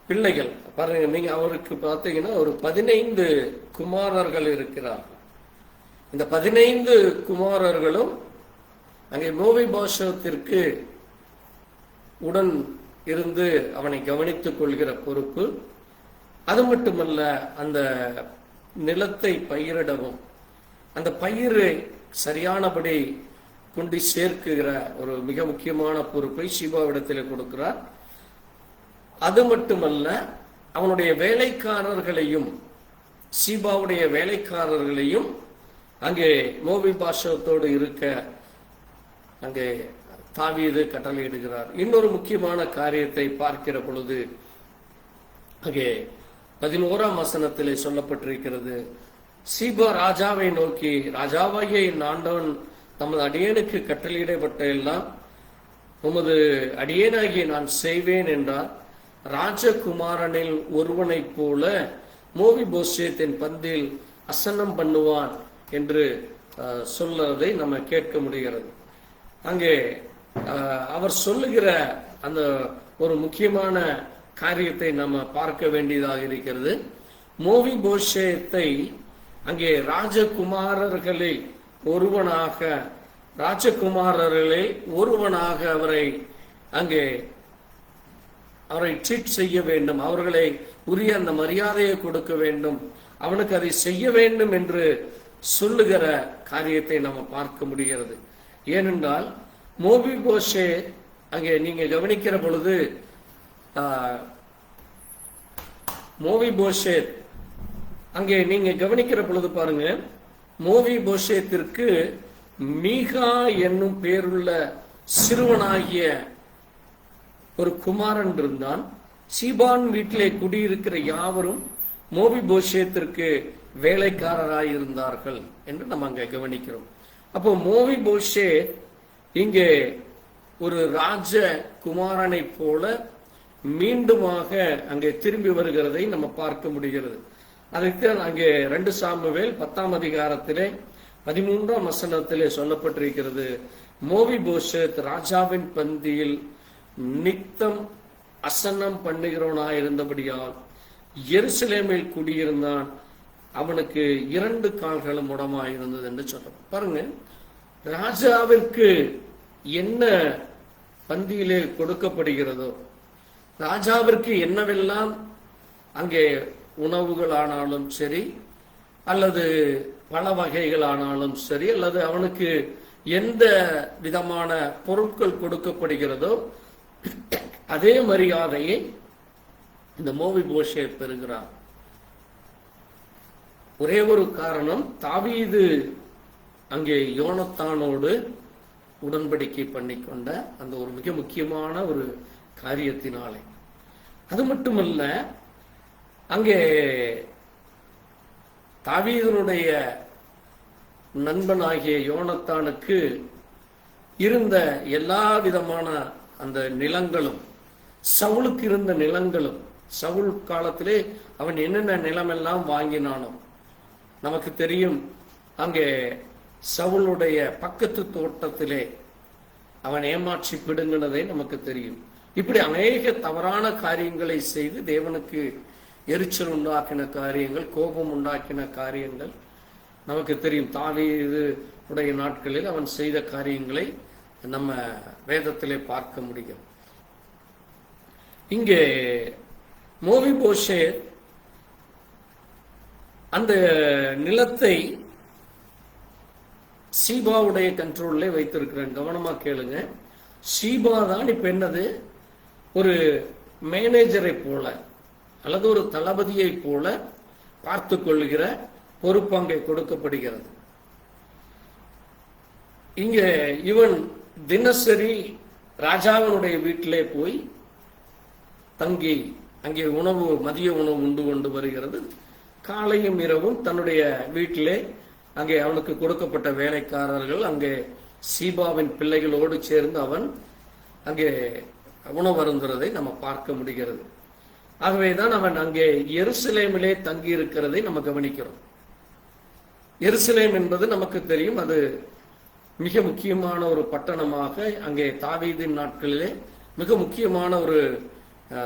பிள்ளைகள் பாருங்க, நீங்க அவருக்கு பார்த்தீங்கன்னா ஒரு 15 குமாரர்கள் இருக்கிறார். இந்த 15 குமாரர்களும் அங்கே மோவிபோசேத்திற்கு உடன் இருந்து அவனை கவனித்துக் கொள்கிற பொறுப்பு. அது மட்டுமல்ல, அந்த நிலத்தை பயிரிடவும் அந்த பயிரை சரியானபடி கொண்டு சேர்க்குகிற ஒரு மிக முக்கியமான பொறுப்பை சீபாவிடத்தில் கொடுக்கிறார். அது மட்டுமல்ல, அவனுடைய வேலைக்காரர்களையும் சீபாவுடைய வேலைக்காரர்களையும் அங்கே மோவிபோசேத்தோடு இருக்க அங்கே தாவீது கட்டளையிடுகிறார். இன்னொரு முக்கியமான காரியத்தை பார்க்கிற பொழுது அங்கே 11ஆம் வசனத்திலே சொல்லப்பட்டிருக்கிறது, சீபா ராஜாவை நோக்கி, ராஜாவாகிய என் ஆண்டவன் நமது அடியேனுக்கு கட்டளையிடப்பட்ட எல்லாம் உமது அடியேனாகிய நான் செய்வேன் என்றார். ராஜகுமாரனில் ஒருவனைப் போல மோவிபோசேத்தின் பந்தியில் அசனம் பண்ணுவான் என்று சொல்லுவதை நம்ம கேட்க முடிகிறது. அங்கே அவர் சொல்லுகிற அந்த ஒரு முக்கியமான காரியத்தை நம்ம பார்க்க வேண்டியதாக இருக்கிறது. மோவிபோசேத்தை அங்கே ராஜகுமாரர்களில் ஒருவனாக அவரை ட்ரீட் செய்ய வேண்டும், அவர்களை உரிய அந்த மரியாதையை கொடுக்க வேண்டும், அவனுக்கு அதை செய்ய வேண்டும் என்று சொல்லுகிற காரியத்தை நம்ம பார்க்க முடிகிறது. ஏனென்றால் மோவிபோசேத் அங்கே நீங்க கவனிக்கிற பொழுது மோவிபோசேத் அங்கே நீங்க கவனிக்கிற பொழுது பாருங்க, மோவிபோசேத்திற்கு மீகா என்னும் பேருள்ள சிறுவனாகிய ஒரு குமாரன் இருந்தான். சீபான் வீட்டிலே குடியிருக்கிற யாவரும் மோவிபோசேத்திற்கு வேலைக்காரராயிருந்தார்கள் என்று நம்ம அங்க கவனிக்கிறோம். அப்போ மோவிபோசேத் இங்கே ஒரு ராஜ குமாரனை போல மீண்டுமாக அங்கே திரும்பி வருகிறதை நம்ம பார்க்க முடிகிறது. அதைத்தான் அங்கே 2 சாமுவேல் 10ஆம் அதிகாரத்திலே 13ஆம் வசனத்திலே சொல்லப்பட்டிருக்கிறது, மோவிபோசேத் ராஜாவின் பந்தியில் நித்தம் அசனம் பண்ணுகிறவனாயிருந்தபடியால் எருசலேமில் குடியிருந்தான், அவனுக்கு 2 கால்களும் உடமாயிருந்தது என்று சொல்றோம். பாருங்க, ராஜாவிற்கு என்ன பந்தியிலே கொடுக்கப்படுகிறதோ, ராஜாவிற்கு என்னவெல்லாம் அங்கே உணவுகளானாலும் சரி, அல்லது பல வகைகளானாலும் சரி, அல்லது அவனுக்கு எந்த விதமான பொருட்கள் கொடுக்கப்படுகிறதோ அதே மரியாதையை இந்த மோவிபோசேத் பெறுகிறார். ஒரே ஒரு காரணம், தாவீது அங்கே யோனத்தானோடு உடன்படிக்கை பண்ணிக்கொண்ட அந்த ஒரு மிக முக்கியமான ஒரு காரியத்தினாலே. அது மட்டுமல்ல, அங்கே தாவீதுனுடைய நண்பனாகிய யோனத்தானுக்கு இருந்த எல்லா விதமான அந்த நிலங்களும், சவுலுக்கு இருந்த நிலங்களும், சவுல் காலத்திலே அவன் என்னென்ன நிலமெல்லாம் வாங்கினானோ நமக்கு தெரியும். அங்கே சவுளுடைய பக்கத்து தோட்டத்திலே அவன் ஏமாற்றி பிடுங்கினதை நமக்கு தெரியும். இப்படி அநேக தவறான காரியங்களை செய்து தேவனுக்கு எரிச்சல் உண்டாக்கின காரியங்கள், கோபம் உண்டாக்கின காரியங்கள் நமக்கு தெரியும். தாவீது உடைய நாட்களில் அவன் செய்த காரியங்களை நம்ம வேதத்திலே பார்க்க முடியும். இங்கே மோவிபோசேத் அந்த நிலத்தை சீபாவுடைய கண்ட்ரோல்ல வைத்திருக்கிறேன். கவனமா கேளுங்க. சீபா தான் இப்ப என்னது, ஒரு மேனேஜரை போல அல்லது ஒரு தளபதியை போல பார்த்து கொள்ளுகிற பொறுப்பு அங்கே கொடுக்கப்படுகிறது. இங்க இவன் தினசரி ராஜாவினுடைய வீட்டிலே போய் தங்கி அங்கே மதிய உணவு உண்டு கொண்டு வருகிறது. காலையும் இரவும் தன்னுடைய வீட்டிலே அங்கே அவனுக்கு கொடுக்கப்பட்ட வேலைக்காரர்கள் அங்கே சீபாவின் பிள்ளைகளோடு சேர்ந்து அவன் அங்கே உணவு அருந்துறதை நம்ம பார்க்க முடிகிறது. ஆகவேதான் அவன் அங்கே எருசலேமிலே தங்கி இருக்கிறதை நம்ம கவனிக்கிறோம். எருசலேம் என்பது நமக்கு தெரியும், அது மிக முக்கியமான ஒரு பட்டணமாக அங்கே தாவீதின் நாட்களிலே மிக முக்கியமான ஒரு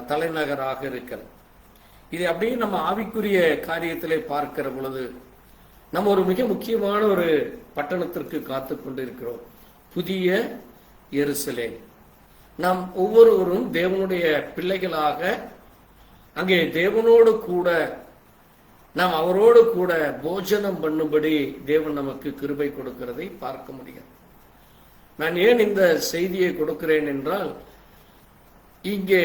தலைநகராக இருக்கிறது. இதை அப்படியே நம்ம ஆவிக்குரிய காரியத்திலே பார்க்கிற பொழுது நம்ம ஒரு மிக முக்கியமான ஒரு பட்டணத்திற்கு காத்து கொண்டிருக்கிறோம், புதிய எருசலேம். நாம் ஒவ்வொருவரும் தேவனுடைய பிள்ளைகளாக அங்கே தேவனோடு கூட நாம் அவரோடு கூட போஜனம் பண்ணும்படி தேவன் நமக்கு கிருபை கொடுக்கிறதை பார்க்க முடியும். நான் ஏன் இந்த செய்தியை கொடுக்கிறேன் என்றால், இங்கே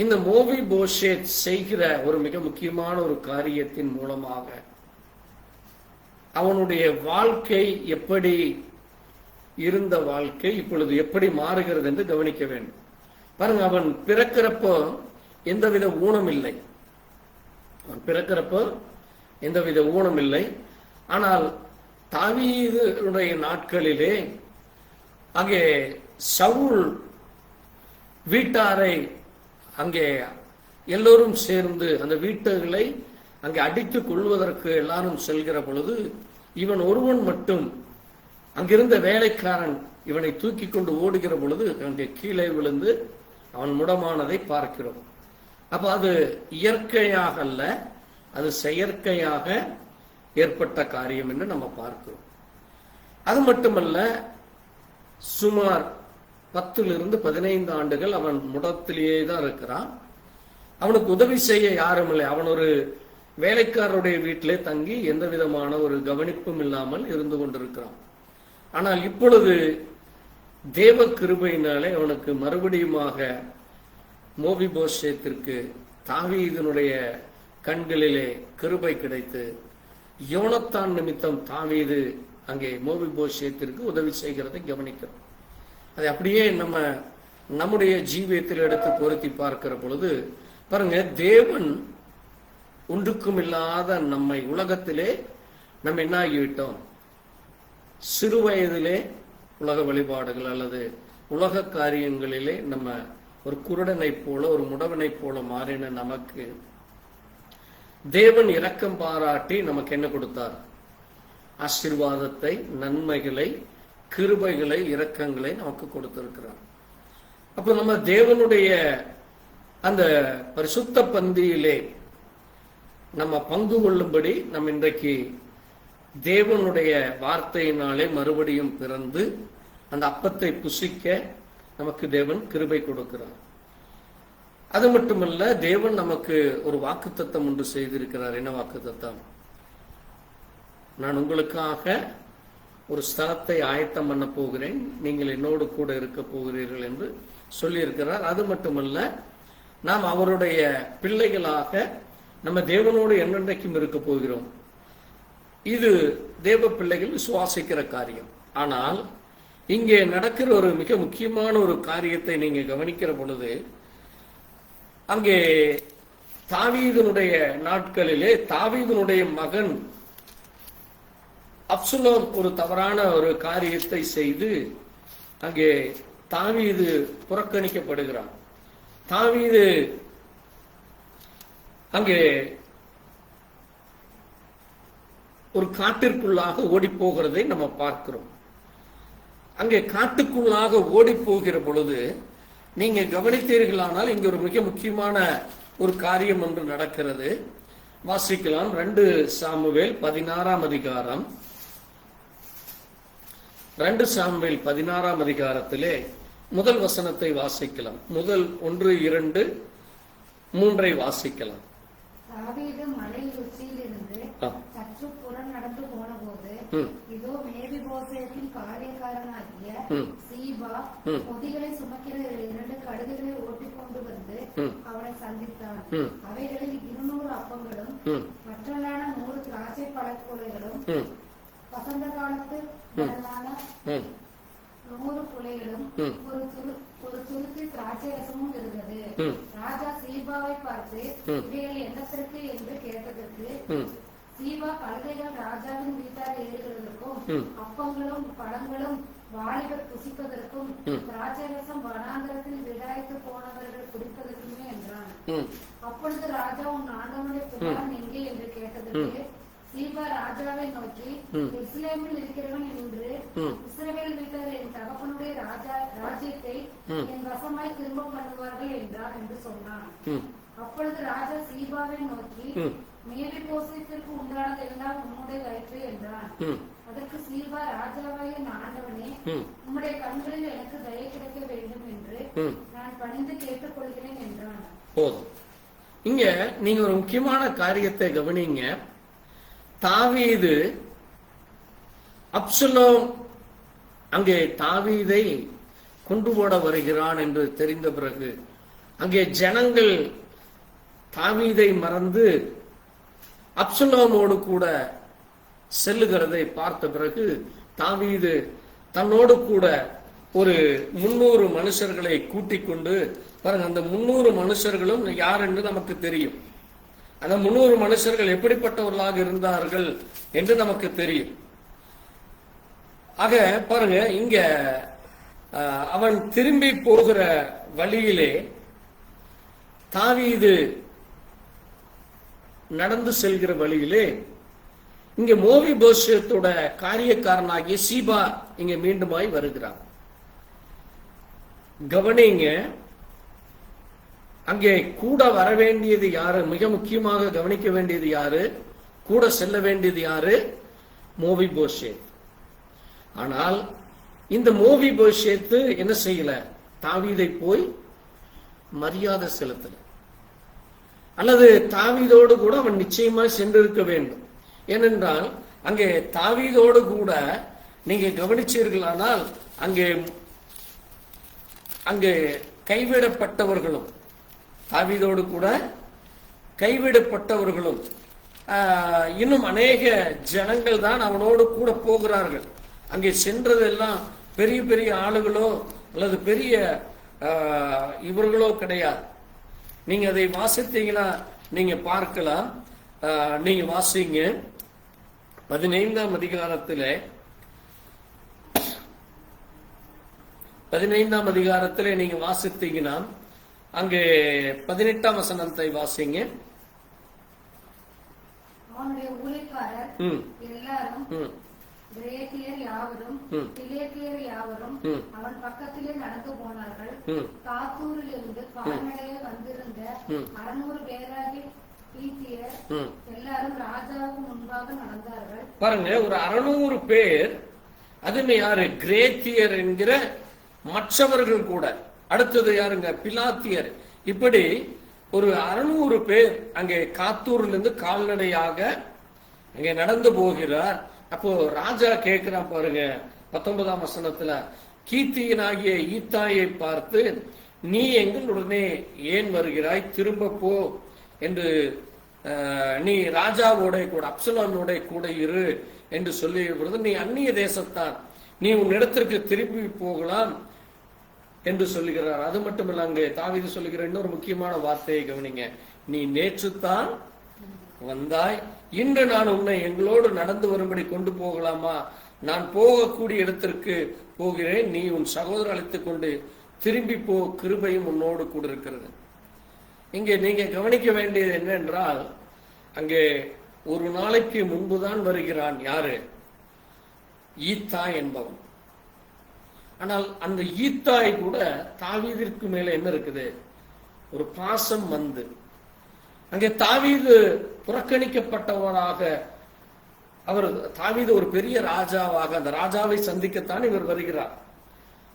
இந்த மோபிபோசேத் செய்கிற ஒரு மிக முக்கியமான ஒரு காரியத்தின் மூலமாக அவனுடைய வாழ்க்கை எப்படி இருந்த வாழ்க்கை இப்பொழுது எப்படி மாறுகிறது என்று கவனிக்க வேண்டும். பாருங்க, அவன் பிறக்கிறப்போ எந்தவித ஊனம் இல்லை. அவன் பிறக்கிறப்போ எந்தவித ஊனம் இல்லை. ஆனால் தாவீதுடைய நாட்களிலே அங்கே சவுல் வீட்டாரை அங்கே எல்லோரும் சேர்ந்து அந்த வீட்டுகளை அங்கே அடித்துக் கொள்வதற்கு எல்லாரும் செல்கிற பொழுது இவன் ஒருவன் மட்டும் அங்கிருந்த வேலைக்காரன் இவனை தூக்கி கொண்டு ஓடுகிற பொழுது அங்கே கீழே விழுந்து அவன் முடமானதை பார்க்கிறோம். அப்ப அது இயற்கையாக அல்ல, அது செயற்கையாக ஏற்பட்ட காரியம் என்று நம்ம பார்க்கிறோம். அது மட்டுமல்ல, சுமார் 10-15 ஆண்டுகள் அவன் முடத்திலேயே தான் இருக்கிறான். அவனுக்கு உதவி செய்ய யாரும் இல்லை. அவன் ஒரு வேலைக்காரருடைய வீட்டிலே தங்கி எந்த விதமான ஒரு கவனிப்பும் இல்லாமல் இருந்து கொண்டிருக்கிறான். ஆனால் இப்பொழுது தேவ கிருபையினாலே அவனுக்கு மறுபடியுமாக மோபிபோசேத்திற்கு தாவீதினுடைய கண்களிலே கிருபை கிடைத்து யோனத்தான் நிமித்தம் தாவீது அங்கே மோபிபோசேத்திற்கு உதவி செய்கிறதை கவனிக்கிறோம். அதை அப்படியே நம்முடைய ஜீவியத்தில் எடுத்து பொருத்தி பார்க்கிற பொழுது பாருங்க, தேவன் ஒன்றுக்கும் இல்லாத நம்மை உலகத்திலே நம்ம என்ன ஆகிவிட்டோம்? சிறு வயதிலே உலக வழிபாடுகள் அல்லது உலக காரியங்களிலே நம்ம ஒரு குருடனை போல ஒரு முடவனை போல மாறின நமக்கு தேவன் இரக்கம் பாராட்டி நமக்கு என்ன கொடுத்தார்? ஆசீர்வாதத்தை, நன்மைகளை, கிருபைகளை, இரக்கங்களை நமக்கு கொடுத்திருக்கிறார். அப்ப நம்ம தேவனுடைய அந்த பரிசுத்த பந்தியிலே நம்ம பங்கு கொள்ளும்படி நம்ம இன்றைக்கு தேவனுடைய வார்த்தையினாலே மறுபடியும் பிறந்து அந்த அப்பத்தை புசிக்க நமக்கு தேவன் கிருபை கொடுக்கிறார். அது மட்டுமல்ல, தேவன் நமக்கு ஒரு வாக்குத்தத்தம் ஒன்று செய்திருக்கிறார். என்ன வாக்குத்தத்தம்? நான் உங்களுக்காக ஒரு ஸ்தலத்தை ஆயத்தம் பண்ண போகிறேன், நீங்கள் என்னோடு கூட இருக்க போகிறீர்கள் என்று சொல்லி இருக்கிறார். அது மட்டுமல்ல, நாம் அவருடைய பிள்ளைகளாக நம்ம தேவனோடு என்னென்றைக்கும் இருக்க போகிறோம். இது தேவ பிள்ளைகள் விசுவாசிக்கிற காரியம். ஆனால் இங்கே நடக்கிற ஒரு மிக முக்கியமான ஒரு காரியத்தை நீங்க கவனிக்கிற பொழுது, அங்கே தாவீதினுடைய நாட்களிலே தாவீதினுடைய மகன் அப்சலோம் ஒரு தவறான ஒரு காரியத்தை செய்து அங்கே தாவீது புறக்கணிக்கப்படுகிறான். தாவீது அங்கே ஒரு காட்டிற்குள்ளாக ஓடி போகிறதை நம்ம பார்க்கிறோம். அங்கே காட்டுக்குள்ளாக ஓடி போகிற பொழுது நீங்க கவனித்தீர்களானால் இங்க ஒரு மிக முக்கியமான ஒரு காரியம் ஒன்று நடக்கிறது. வாசிக்கலாம். 2 சாமுவேல் 16ஆம் அதிகாரம். 2 சாமுவேல் 16ஆம் அதிகாரத்திலே முதல் வசனத்தை வாசிக்கலாம். முதல் 1, 2, 3 வாசிக்கலாம். தாவீது மலை உச்சியிலிருந்து சற்று புறம் நடந்து போன போது, இதோ மேவிபோசேத்தின் காரியக்காரனாகிய சீபா பொதிகளை சுமக்கிற 2 கழுதைகளை ஓட்டிக் கொண்டு வந்து அவனை சந்தித்தான். அவைகளில் 200 அப்பங்களும் மற்றலான 100 திராட்சை பழக்குலைகளும் வசந்த காலத்து 100 புலைகளும் ஒரு துருத்தி திராட்சை ரசமும் இருந்தது. ராஜா சீபாவை பார்த்து இவைகள் என்னத்திற்கு என்று கேட்டதற்கு சீபா கழுதைகள் ராஜாவின் வீட்டார் ஏறுகிறதற்கும் அப்பங்களும் பழங்களும் வாலிபர் புசிப்பதற்கும் திராட்சை ரசம் வனாந்தரத்தில் விடாய்த்து போனவர்கள் குடிப்பதற்குமே என்றான். அப்பொழுது ராஜா உன் ஆண்டவனுடைய குமாரன் எங்கே என்று கேட்டதற்கு சீபா ராஜாவை நோக்கி எருசலேமில் இருக்கிறவன் என்று இஸ்ரவேல் வீட்டார் என் தகப்பனுடைய ராஜ்யத்தை என் வசமாய் திரும்ப பண்ணுவார்கள் என்றார் என்று சொன்னான். அப்பொழுது ராஜா சீபாவை நோக்கி மேவி போசத்திற்கு உண்டானது எல்லாம் உன்னுடைய வயிற்று என்றான். அதற்கு சீபா ராஜாவாய ஆண்டவனே உம்முடைய கண்களில் எனக்கு தயை கிடைக்க வேண்டும் என்று நான் பணிந்து கேட்டுக் கொள்கிறேன் என்றான். போதும். இங்க நீங்க ஒரு முக்கியமான காரியத்தை கவனிங்க. தாவீது அப்சலோம் அங்கே தாவீதை கொண்டு போட வருகிறான் என்று தெரிந்த பிறகு அங்கே ஜனங்கள் தாவீதை மறந்து அப்சலோமோடு கூட செல்லுகிறதை பார்த்த பிறகு தாவீது தன்னோடு கூட ஒரு 300 மனுஷர்களை கூட்டிக் கொண்டு பாருங்க, அந்த 300 மனுஷர்களும் யார் என்று நமக்கு தெரியும். அந்த 300 மனுஷர்கள் எப்படிப்பட்டவர்களாக இருந்தார்கள் என்று நமக்கு தெரியும். ஆக பாருங்க, இங்க அவன் திரும்பி போகிற வழியிலே தாவீது நடந்து செல்கிற வழியிலே இங்க மோவிபோசேத்தோட காரியக்காரனாகிய சீபா இங்க மீண்டுமாய் வருகிறான். கவனிங்க, அங்கே கூட வர வேண்டியது யாரு? மிக முக்கியமாக கவனிக்க வேண்டியது யாரு? கூட செல்ல வேண்டியது யாரு? மோவிபோசேத். ஆனால் இந்த மோவிபோசேத்து என்ன செய்யல? தாவீதை போய் மரியாதை செலுத்தல. அல்லது தாவீதோடு கூட அவன் நிச்சயமாக சென்றிருக்க வேண்டும். ஏனென்றால் அங்கே தாவீதோடு கூட நீங்க கவனிச்சீர்களானால் அங்கே கைவிடப்பட்டவர்களும் தாவீதோடு கூட கைவிடப்பட்டவர்களும் இன்னும் அநேக ஜனங்கள் தான் அவனோடு கூட போகிறார்கள். அங்கே சென்றதெல்லாம் பெரிய பெரிய ஆளுகளோ அல்லது பெரிய இவர்களோ கிடையாது. நீங்க அதை வாசித்தீங்கன்னா நீங்க பார்க்கலாம். நீங்க வாசிங்க 15ஆம் அதிகாரத்திலே 15ஆம் அதிகாரத்திலே நீங்க வாசித்தீங்கன்னா அங்கே 18ஆம் வசனத்தை வாசிங்க. அவனுடைய ஊழியக்காரர் எல்லாரும் கிரேக்கியர் யாவரும் பிலேக்கியர் யாவரும் அவன் பக்கத்திலே நடந்து போனார்கள். காத்தூரில் இருந்து கால்நடையே வந்திருந்த 600 பேராகி பீத்தியர் எல்லாரும் ராஜாவுக்கு முன்பாக நடந்தார்கள். பாருங்க, ஒரு 600 பேர். அதுமே யாரு? கிரேத்தியர் என்கிற மற்றவர்கள் கூட. அடுத்தது யாருங்க? பிலாத்தியர். இப்படி ஒரு 600 பேர் அங்கே காத்தூர்ல இருந்து கால்நடையாக அங்கே நடந்து போகிறார். அப்போ ராஜா கேட்கிறான் பாருங்க 19ஆம் வசனத்துல, கீத்தியனாகிய ஈத்தாயை பார்த்து, நீ எங்களுடனே ஏன் வருகிறாய்? திரும்ப போ என்று நீ ராஜாவோட கூட அப்சலோமோட கூட இரு என்று சொல்லி பொழுது, நீ அந்நிய தேசத்தான், நீ உன் இடத்திற்கு திரும்பி போகலாம் என்று சொல்லுகிறார். அது மட்டுமல்ல, அங்கே தாவீது சொல்லுகிற இன்னொரு முக்கியமான வார்த்தையை கவனிங்க. நீ நேற்றுத்தான் வந்தாய், இன்று நான் உன்னை எங்களோடு நடந்து வரும்படி கொண்டு போகலாமா? நான் போகக்கூடிய இடத்திற்கு போகிறேன், நீ உன் சகோதரர் அழைத்துக் கொண்டு திரும்பி போ, கிருபையும் உன்னோடு கூட இருக்கிறது. இங்கே நீங்க கவனிக்க வேண்டியது என்னவென்றால், அங்கே ஒரு நாளைக்கு முன்புதான் வருகிறான். யாரு? ஈத்தாய் என்பவன். ஆனால் அந்த ஈத்தாய் கூட தாவீதிற்கு மேல என்ன இருக்குது? ஒரு பாசம் வந்து அங்கே தாவீது புறக்கணிக்கப்பட்டவராக, தாவீது ஒரு பெரிய ராஜாவாக, அந்த ராஜாவை சந்திக்கத்தான் இவர் வருகிறார்.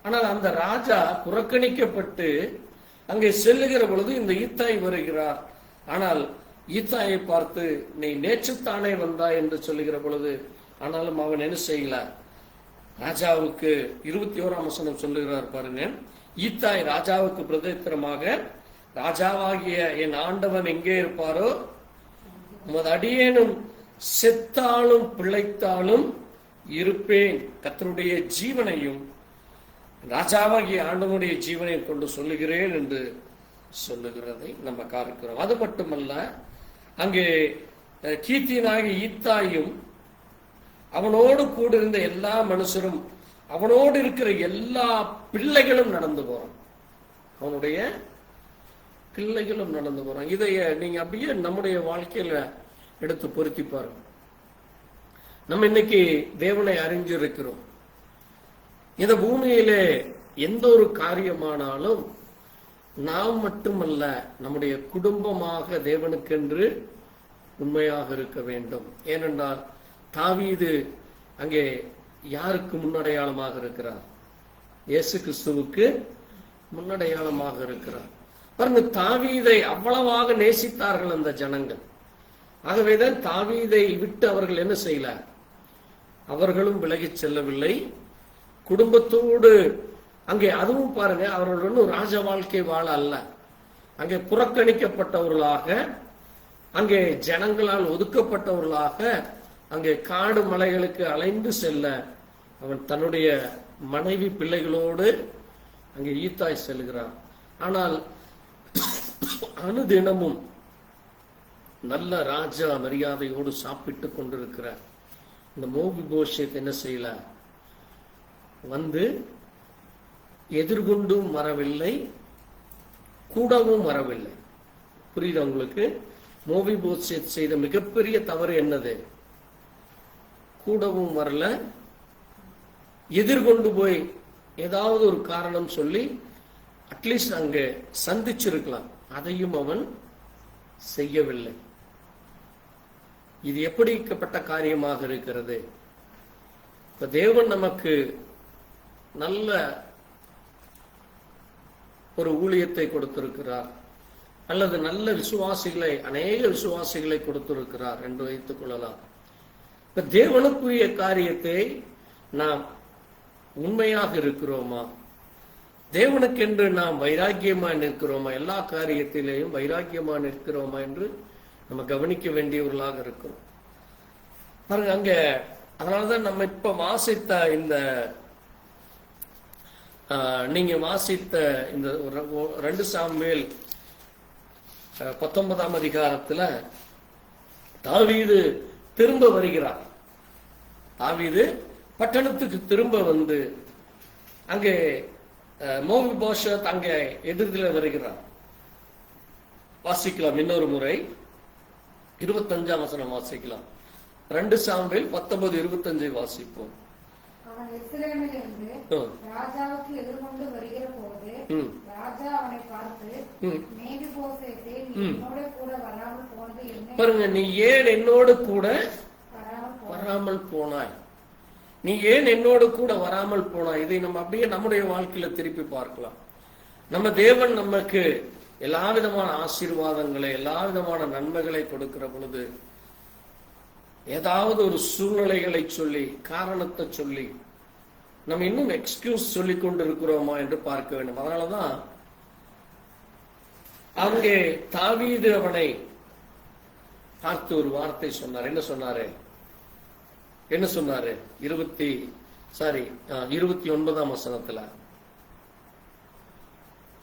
ஆனால் அந்த ராஜா புறக்கணிக்கப்பட்டு அங்கே செல்லுகிற பொழுது இந்த ஈத்தாய் வருகிறார். ஆனால் ஈத்தாயை பார்த்து, நீ நேற்றுத்தானே வந்தாய் என்று சொல்லுகிற பொழுது, ஆனாலும் அவன் என்ன செய்யல? ராஜாவுக்கு 21ஆம் வசனம் சொல்லுகிறார் பாருங்க. ஈத்தாய் ராஜாவுக்கு பிரதித்திரமாக, ராஜாவாகிய என் ஆண்டவன் எங்கே இருப்பாரோ, உமது அடியேனும் செத்தாலும் பிழைத்தாலும் இருப்பேன், கர்த்தருடைய ஜீவனையும் ராஜாவாகிய ஆண்டவனுடைய ஜீவனை கொண்டு சொல்லுகிறேன் என்று சொல்லுகிறதை நம்ம பார்க்கிறோம். அது மட்டுமல்ல, அங்கே கீத்தியனாகிய ஈத்தாயும் அவனோடு கூட இருந்த எல்லா மனுஷரும் அவனோடு இருக்கிற எல்லா பிள்ளைகளும் நடந்து போறான். அவனுடைய பிள்ளைகளும் நடந்து போறான். இதைய நீங்க அப்படியே நம்முடைய வாழ்க்கையில எடுத்து பொருத்தி பாருங்க. நம்ம இன்னைக்கு தேவனை அறிஞ்சிருக்கிறோம். இந்த பூமியிலே எந்த ஒரு காரியமானாலும் நாம் மட்டுமல்ல, நம்முடைய குடும்பமாக தேவனுக்கென்று உண்மையாக இருக்க வேண்டும். ஏனென்றால் தாவீது அங்கே யாருக்கு முன்னடையாளமாக இருக்கிறார்? இயேசு கிறிஸ்துவுக்கு முன்னடையாளமாக இருக்கிறார். பாருங்க, தாவீதை அவ்வளவாக நேசித்தார்கள் அந்த ஜனங்கள். ஆகவேதான் தாவீதை விட்டு அவர்கள் என்ன செய்யல? அவர்களும் விலகிச் செல்லவில்லை. குடும்பத்தோடு அங்கே, அதுவும் பாருங்க, அவர்கள் ஒன்றும் ராஜ வாழ்க்கை வாழ அல்ல. அங்கே புறக்கணிக்கப்பட்டவர்களாக, அங்கே ஜனங்களால் ஒதுக்கப்பட்டவர்களாக, அங்கே காடு மலைகளுக்கு அலைந்து செல்ல அவன் தன்னுடைய மனைவி பிள்ளைகளோடு அங்கே ஈத்தாய் செல்கிறான். ஆனால் அனுதினமும் நல்ல ராஜா மரியாதையோடு சாப்பிட்டு கொண்டிருக்கிறார். இந்த மேவிபோசேத் என்ன செய்யல? வந்து எதிர்கொண்டும் வரவில்லை, கூடவும் வரவில்லை. புரியுதா உங்களுக்கு? மேவிபோசேத் செய்த மிகப்பெரிய தவறு என்னது? கூடவும் வரல, எதிர்கொண்டு போய் ஏதாவது ஒரு காரணம் சொல்லி அட்லீஸ்ட் அங்கே சந்திச்சிருக்கலாம். அதையும் அவன் செய்யவில்லை. இது எப்படிப்பட்ட காரியமாக இருக்கிறது? இப்ப தேவன் நமக்கு நல்ல ஒரு ஊழியத்தை கொடுத்திருக்கிறார், அல்லது நல்ல விசுவாசிகளை, அநேக விசுவாசிகளை கொடுத்திருக்கிறார் என்று வைத்துக் கொள்ளலாம். இப்ப தேவனுக்குரிய காரியத்தை நாம் உண்மையாக இருக்கிறோமா? தேவனுக்கென்று நாம் வைராக்கியமா நிற்கிறோமா? எல்லா காரியத்திலேயும் வைராக்கியமா நிற்கிறோமா என்று நம்ம கவனிக்க வேண்டியவர்களாக இருக்கிறோம். பாருங்க, அங்க அதனாலதான் நம்ம இப்ப வாசித்த இந்த நீங்க வாசித்த இந்த 2 சாமுவேல் 19ஆம் அதிகாரத்துல தாவீது திரும்ப வருகிறார். தாவீது பட்டணத்துக்கு திரும்ப வந்து அங்கே மேவிபோசேத் அங்கே எதிர்த்துல வருகிறார். வாசிக்கலாம் இன்னொரு முறை, 25ஆம் வசனம் வாசிக்கலாம். 2 சாமுவேல் 19:25 வாசிப்போம். அவன் எருசலேமிலிருந்து ராஜாவுக்கு எதிர்கொண்டு வருகிற போது ராஜா அவனை பார்த்து, மேவிபோசேத்தே, நீ என்னோட கூட வராமல் போனது என்ன? பாருங்க, நீ ஏன் என்னோடு கூட வராமல் போனாய்? நீ ஏன் என்னோடு கூட வராமல் போனாய்? இதை நம்ம அப்படியே நம்முடைய வாழ்க்கையில திருப்பி பார்க்கலாம். நம்ம தேவன் நமக்கு எல்லா விதமான ஆசீர்வாதங்களை, எல்லா விதமான நன்மைகளை கொடுக்கிற பொழுது ஏதாவது ஒரு சூழ்நிலைகளை சொல்லி, காரணத்தை சொல்லி நம்ம இன்னும் எக்ஸ்கியூஸ் சொல்லி கொண்டு இருக்கிறோமா என்று பார்க்க வேண்டும். அதனாலதான் அங்கே தாவீது அவனை பார்த்து ஒரு வார்த்தை சொன்னார். என்ன சொன்னாரு? 29ஆம் வசனத்துல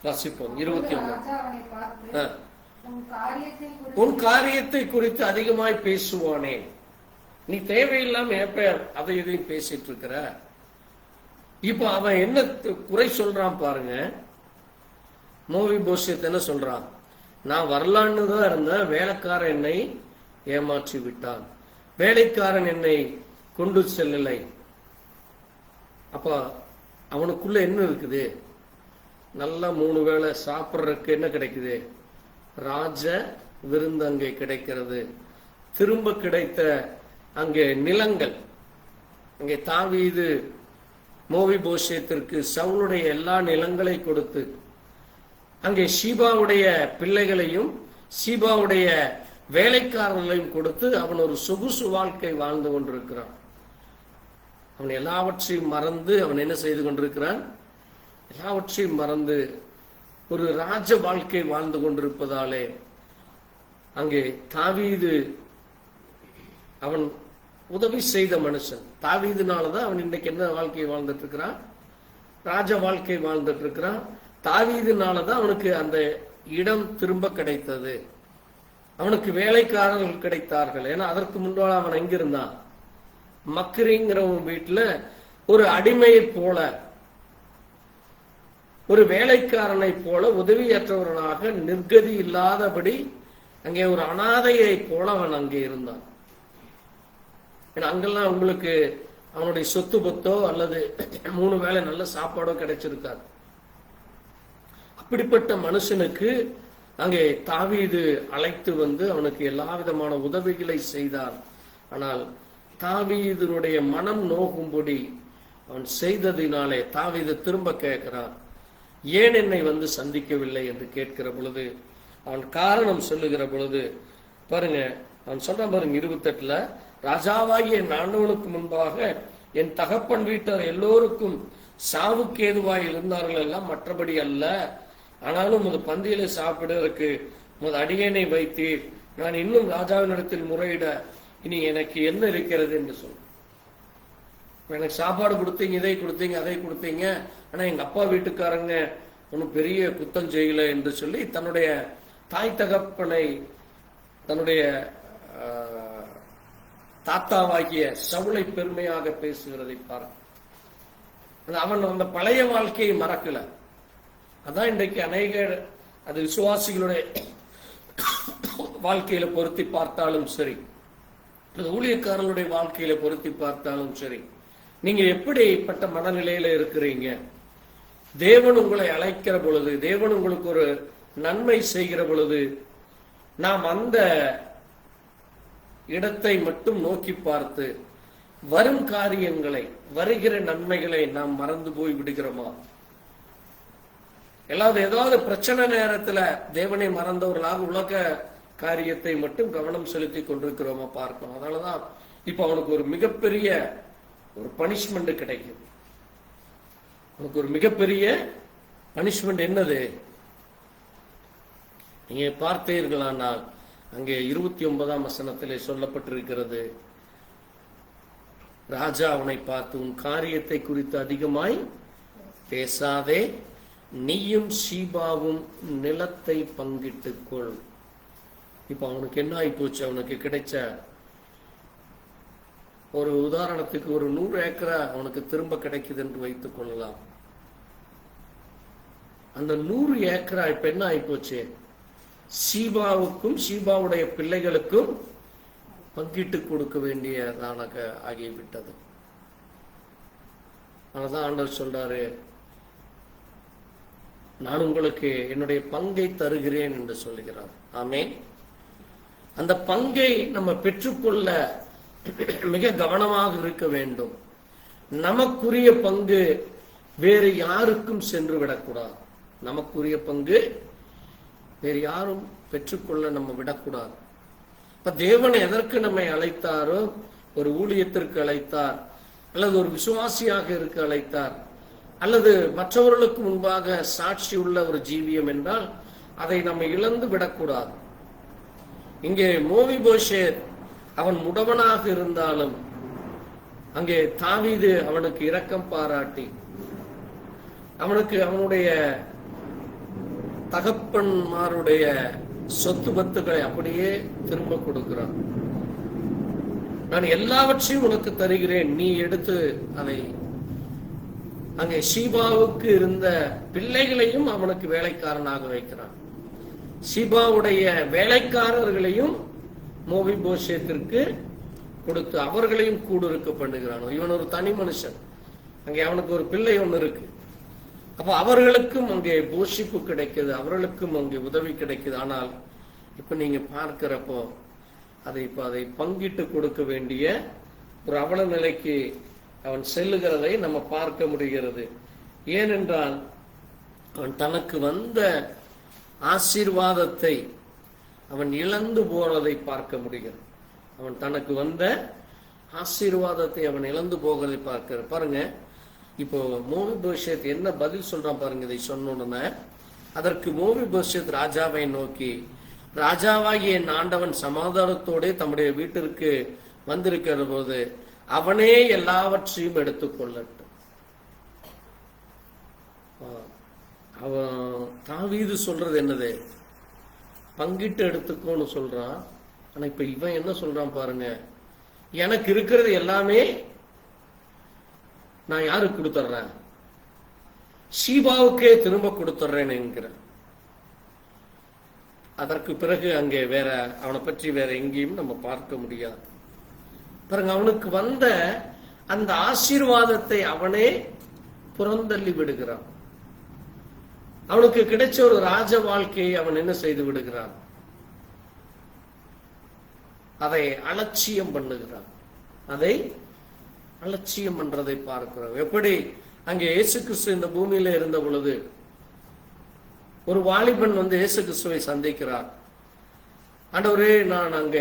வாசிப்போம். 29. உன் காரியத்தை குறித்து அதிகமாய் பேசுவானே, நீ தேவையில்லாம எப்ப அதை இதையும் பேசிட்டு இருக்கிற? இப்ப அவன் என்ன குறை சொல்றான் பாருங்க. மேவிபோசேத் என்ன சொல்றான்? நான் வரலான்னு தான் இருந்தேன், வேலைக்காரன் என்னை ஏமாற்றி விட்டான், வேலைக்காரன் என்னை கொண்டு செல்லலை. அப்ப அவனுக்குள்ள என்ன இருக்குது? நல்லா 3 வேளை சாப்பிட்றதுக்கு என்ன கிடைக்குது? ராஜ விருந்து அங்கே கிடைக்கிறது. திரும்ப கிடைத்த அங்கே நிலங்கள், அங்கே தாவீது மேவிபோசேத்திற்கு சவுலுடைய எல்லா நிலங்களை கொடுத்து, அங்கே சீபாவுடைய பிள்ளைகளையும் சீபாவுடைய வேலைக்காரர்களையும் கொடுத்து அவன் ஒரு சொகுசு வாழ்க்கை வாழ்ந்து கொண்டிருக்கிறான். அவன் எல்லாவற்றையும் மறந்து அவன் என்ன செய்து கொண்டிருக்கிறான்? எல்லாவற்றையும் மறந்து ஒரு ராஜ வாழ்க்கை வாழ்ந்து கொண்டிருப்பதாலே அங்கே தாவீது அவன் உதவி செய்த மனுஷன். தாவீதுனாலதான் அவன் இன்னைக்கு என்ன வாழ்க்கையை வாழ்ந்துட்டு இருக்கிறான்? ராஜ வாழ்க்கை வாழ்ந்துட்டு இருக்கிறான். தாவீதுனாலதான் அவனுக்கு அந்த இடம் திரும்ப கிடைத்தது. அவனுக்கு வேலைக்காரர்கள் கிடைத்தார்கள். ஏன்னா அதற்கு முன்பாக அவன் எங்கிருந்தான்? மக்ரிங்கிறவன் வீட்டுல ஒரு அடிமையை போல, ஒரு வேலைக்காரனை போல, உதவியற்றவனாக, நிர்கதி இல்லாதபடி அங்கே ஒரு அனாதையை போல அவன் அங்கே இருந்தான். ஏன்னா அங்கெல்லாம் உங்களுக்கு அவனுடைய சொத்து பத்தோ அல்லது 3 வேளை நல்ல சாப்பாடோ கிடைச்சிருக்காது. அப்படிப்பட்ட மனுஷனுக்கு அங்கே தாவீது அழைத்து வந்து அவனுக்கு எல்லா விதமான உதவிகளை செய்தார். ஆனால் தாவீதுனுடைய மனம் நோகும்படி அவன் செய்ததினாலே தாவீது திரும்ப கேட்கிறான், ஏன் என்னை வந்து சந்திக்கவில்லை என்று கேட்கிற பொழுது அவன் காரணம் சொல்லுகிற பொழுது பாருங்க, அவன் சொல்றான் பாருங்க 28ல, ராஜாவாகிய என் ஆண்டவனுக்கு முன்பாக என் தகப்பன் வீட்டார் எல்லோருக்கும் சாவுக்கு ஏதுவாய் இருந்தார்கள் எல்லாம், மற்றபடி அல்ல. ஆனாலும் அது பந்தியில சாப்பிடுவதற்கு அடியேனை வைத்தீர். நான் இன்னும் ராஜாவினிடத்தில் முறையிட இனி எனக்கு என்ன இருக்கிறது என்று சொல். எனக்கு சாப்பாடு கொடுத்தீங்க, இதை கொடுத்தீங்க, அதை கொடுத்தீங்க, ஆனா எங்க அப்பா வீட்டுக்காரங்க ஒன்னும் பெரிய குத்தம் செய்யல என்று சொல்லி தன்னுடைய தாய் தகப்பனை, தன்னுடைய தாத்தாவாகிய சவுளை பெருமையாக பேசுகிறதை பாரு. அவன் அந்த பழைய வாழ்க்கையை மறக்கல. அதான் இன்றைக்கு அநேக அது விசுவாசிகளுடைய வாழ்க்கையில பொருத்தி பார்த்தாலும் சரி, ஊழியக்காரர்களுடைய வாழ்க்கையில பொருத்தி பார்த்தாலும் சரி, நீங்க எப்படிப்பட்ட மனநிலையில இருக்கிறீங்க? தேவன் உங்களை அழைக்கிற பொழுது, தேவன் உங்களுக்கு ஒரு நன்மை செய்கிற பொழுது, நாம் அந்த இடத்தை மட்டும் நோக்கி பார்த்து வரும் காரியங்களை, வருகிற நன்மைகளை நாம் மறந்து போய் விடுகிறோமா? ஏதாவது பிரச்சனை நேரத்துல தேவனை மறந்தவர்களாக உலக காரியத்தை மட்டும் கவனம் செலுத்தி கொண்டிருக்கிறோமா பார்க்கணும். அதனாலதான் இப்ப அவனுக்கு ஒரு மிகப்பெரிய ஒரு பனிஷ்மெண்ட் கிடைக்கும். அவனுக்கு ஒரு மிகப்பெரிய பனிஷ்மெண்ட் என்னது? நீங்க பார்த்தீர்களானால் அங்கே 29ஆம் வசனத்திலே சொல்லப்பட்டிருக்கிறது, ராஜா அவனை பார்த்து, உன் காரியத்தை குறித்து அதிகமாய் பேசாதே, நீயும் சீபாவும் நிலத்தை பங்கிட்டுக் கொள். இப்ப அவனுக்கு என்ன ஆகி போச்சு? அவனுக்கு கிடைச்ச ஒரு உதாரணத்துக்கு ஒரு 100 ஏக்கரா அவனுக்கு திரும்ப கிடைக்குது என்று வைத்துக் கொள்ளலாம். அந்த 100 ஏக்கரா இப்ப என்ன ஆகி போச்சு? சீபாவுக்கும் சீபாவுடைய பிள்ளைகளுக்கும் பங்கிட்டு கொடுக்க வேண்டியதாக ஆகிவிட்டது. அதனாலதான் ஆண்டவர் சொல்றாரு, நான் உங்களுக்கு என்னுடைய பங்கை தருகிறேன் என்று சொல்லுகிறார். ஆமென். அந்த பங்கை நம்ம பெற்றுக்கொள்ள மிக கவனமாக இருக்க வேண்டும். நமக்குரிய பங்கு வேறு யாருக்கும் சென்று விடக்கூடாது. நமக்குரிய பங்கு வேறு யாரும் பெற்றுக்கொள்ள நம்ம விடக்கூடாது. இப்ப தேவன் எதற்கு நம்மை அழைத்தாரோ, ஒரு ஊழியத்திற்கு அழைத்தார், அல்லது ஒரு விசுவாசியாக இருக்க அழைத்தார், அல்லது மற்றவர்களுக்கு முன்பாக சாட்சி உள்ள ஒரு ஜீவியம் என்றால் அதை நம்ம இழந்து விடக்கூடாது. இங்கே மோவிபோஷேத் அவன் முடவனாக இருந்தாலும் அங்கே தாவீது அவனுக்கு இரக்கம் பாராட்டி அவனுக்கு அவனுடைய தகப்பன்மாருடைய சொத்து பத்துக்களை அப்படியே திரும்ப கொடுக்கிறான். நான் எல்லாவற்றையும் உனக்கு தருகிறேன், நீ எடுத்து அதை. அங்கே சீபாவுக்கு இருந்த பிள்ளைகளையும் அவனுக்கு வேலைக்காரனாக வைக்கிறான். சீபாவுடைய வேலைக்காரர்களையும் மோவிபோஷேத்திற்கு கொடுத்து அவர்களையும் கூடுருக்க பண்ணுகிறான். இவன் ஒரு தனி மனுஷன், அங்கே அவனுக்கு ஒரு பிள்ளை ஒன்று இருக்கு. அப்ப அவர்களுக்கும் அங்கே போஷிப்பு கிடைக்குது, அவர்களுக்கும் அங்கே உதவி கிடைக்குது. ஆனால் இப்ப நீங்க பார்க்கிறப்போ அதை பங்கிட்டு கொடுக்க வேண்டிய ஒரு அவல நிலைக்கு அவன் செல்லுகிறதை நம்ம பார்க்க முடிகிறது. ஏனென்றால் அவன் தனக்கு வந்த ஆசீர்வாதத்தை அவன் இழந்து போறதை பார்க்க முடிகிறது. அவன் தனக்கு வந்த ஆசீர்வாதத்தை அவன் இழந்து போகிறதை பார்க்கிற பாருங்க. இப்போ மோவிபோஷேத் என்ன பதில் சொல்றான் பாருங்க. இதை சொன்ன அதற்கு மோவிபோஷேத் ராஜாவை நோக்கி, ராஜாவாகிய என் ஆண்டவன் சமாதானத்தோட தம்முடைய வீட்டிற்கு வந்திருக்கிற போது அவனே எல்லாவற்றையும் எடுத்துக்கொள்ளட்டும். அவன் தாவீது சொல்றது என்னது, பங்கிட்டு எடுத்துக்கோன்னு சொல்றான். ஆனா இப்ப இவன் என்ன சொல்றான் பாருங்க, எனக்கு இருக்கிறது எல்லாமே நான் யாருக்கு கொடுத்துட்றேன், சீபாவுக்கே திரும்ப கொடுத்துட்றேன் என்கிற. அதற்கு பிறகு அங்கே வேற அவனை பற்றி வேற எங்கேயும் நம்ம பார்க்க முடியாது. பாருங்க, அவனுக்கு வந்த அந்த ஆசீர்வாதத்தை அவனே புறந்தள்ளி விடுகிறான். அவனுக்கு கிடைச்ச ஒரு ராஜ வாழ்க்கையை அவன் என்ன செய்து விடுகிறான், அதை அலட்சியம் பண்ணுகிறான். அதை அலட்சியம் பண்றதை பார்க்கிறோம். எப்படி அங்கே இயேசு கிறிஸ்து இந்த பூமியில இருந்த பொழுது ஒரு வாலிபன் இயேசு கிறிஸ்துவை சந்திக்கிறார். ஆண்டவரே, நான் அங்க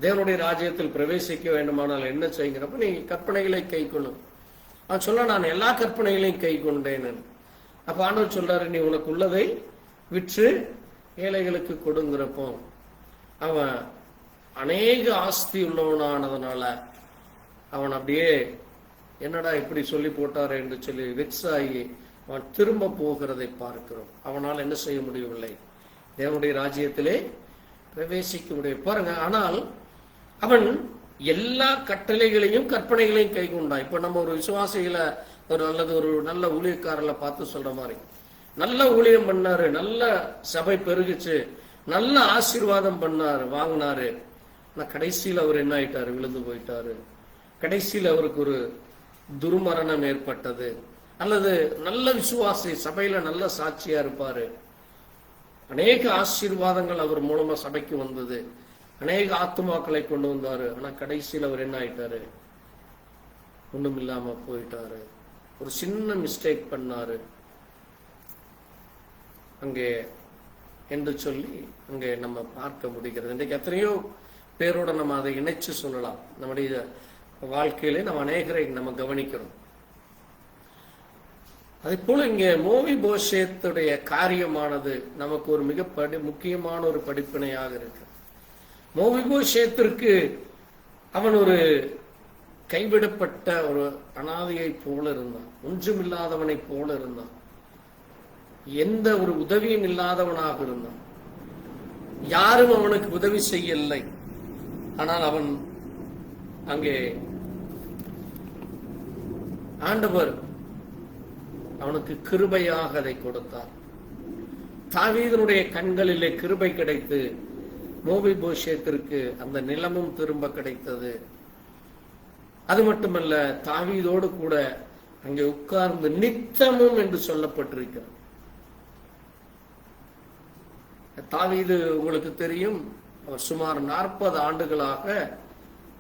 தேவனுடைய ராஜ்யத்தில் பிரவேசிக்க வேண்டுமானால் என்ன செய்கிறப்ப நீ கற்பனைகளை கை கொள்ளும். அவன் சொல்ல, நான் எல்லா கற்பனைகளையும் கை கொண்டேன். அப்ப ஆண்டவர் சொல்றாரு, நீ உனக்கு உள்ளதை விற்று ஏழைகளுக்கு கொடுங்கிறப்போ அவன் அநேக ஆஸ்தி உள்ளவனானதுனால அவன் அப்படியே என்னடா இப்படி சொல்லி போட்டாரு என்று சொல்லி வெக்ஸாகி அவன் திரும்ப போகிறதை பார்க்கிறோம். அவனால் என்ன செய்ய முடியவில்லை, தேவனுடைய ராஜ்யத்திலே பிரவேசிக்க முடியும். பாருங்க, ஆனால் அவன் எல்லா கட்டளைகளையும் கற்பனைகளையும் கை கொண்டான். இப்ப நம்ம ஒரு விசுவாசிகளை ஒரு நல்ல ஊழியக்காரர்களை பார்த்து சொல்ற மாதிரி, நல்ல ஊழியம் பண்ணாரு, நல்ல சபை பெருகுச்சு, நல்ல ஆசீர்வாதம் பண்ணாரு, வாங்கினாரு. ஆனா கடைசியில் அவர் என்ன ஆயிட்டாரு, விழுந்து போயிட்டாரு. கடைசியில் அவருக்கு ஒரு துர்மரணம் ஏற்பட்டது. அல்லது நல்ல விசுவாசி, சபையில நல்ல சாட்சியா இருப்பாரு, அநேக ஆசீர்வாதங்கள் அவர் மூலமா சபைக்கு வந்தது, அநேக ஆத்துமாக்களை கொண்டு வந்தாரு. ஆனா கடைசியில் அவர் என்ன ஆயிட்டாரு, ஒண்ணும் இல்லாம போயிட்டாரு. ஒரு சின்ன மிஸ்டேக் பண்ணாரு அங்கே என்று சொல்லி அங்கே நம்ம பார்க்க முடிகிறது. இன்றைக்கு எத்தனையோ பேரோட நம்ம அதை இணைச்சு சொல்லலாம். நம்முடைய வாழ்க்கையிலே நம்ம அநேகரை நம்ம கவனிக்கிறோம். அதே போல இங்கே மோவிபோசேத்துடைய காரியமானது நமக்கு ஒரு மிக முக்கியமான ஒரு படிப்பினையாக இருக்கு. மோவிபோசேத்திற்கு அவன் ஒரு கைவிடப்பட்ட ஒரு அனாதையை போல இருந்தான், ஒன்றுமில்லாதவனை போல இருந்தான், எந்த ஒரு உதவியும் இல்லாதவனாக இருந்தான். யாரும் அவனுக்கு உதவி செய்யவில்லை. ஆனால் அவன் அங்கே ஆண்டவர் அவனுக்கு கிருபையாக அதை கொடுத்தார். தாவீதனுடைய கண்களிலே கிருபை கிடைத்து மோவிபோசேத்திற்கு அந்த நிலமும் திரும்ப கிடைத்தது. அது மட்டுமல்ல, தாவீதோடு கூட அங்கே உட்கார்ந்து நித்தமும் என்று சொல்லப்பட்டிருக்கிறது. தாவீது உங்களுக்கு தெரியும், அவர் சுமார் 40 ஆண்டுகளாக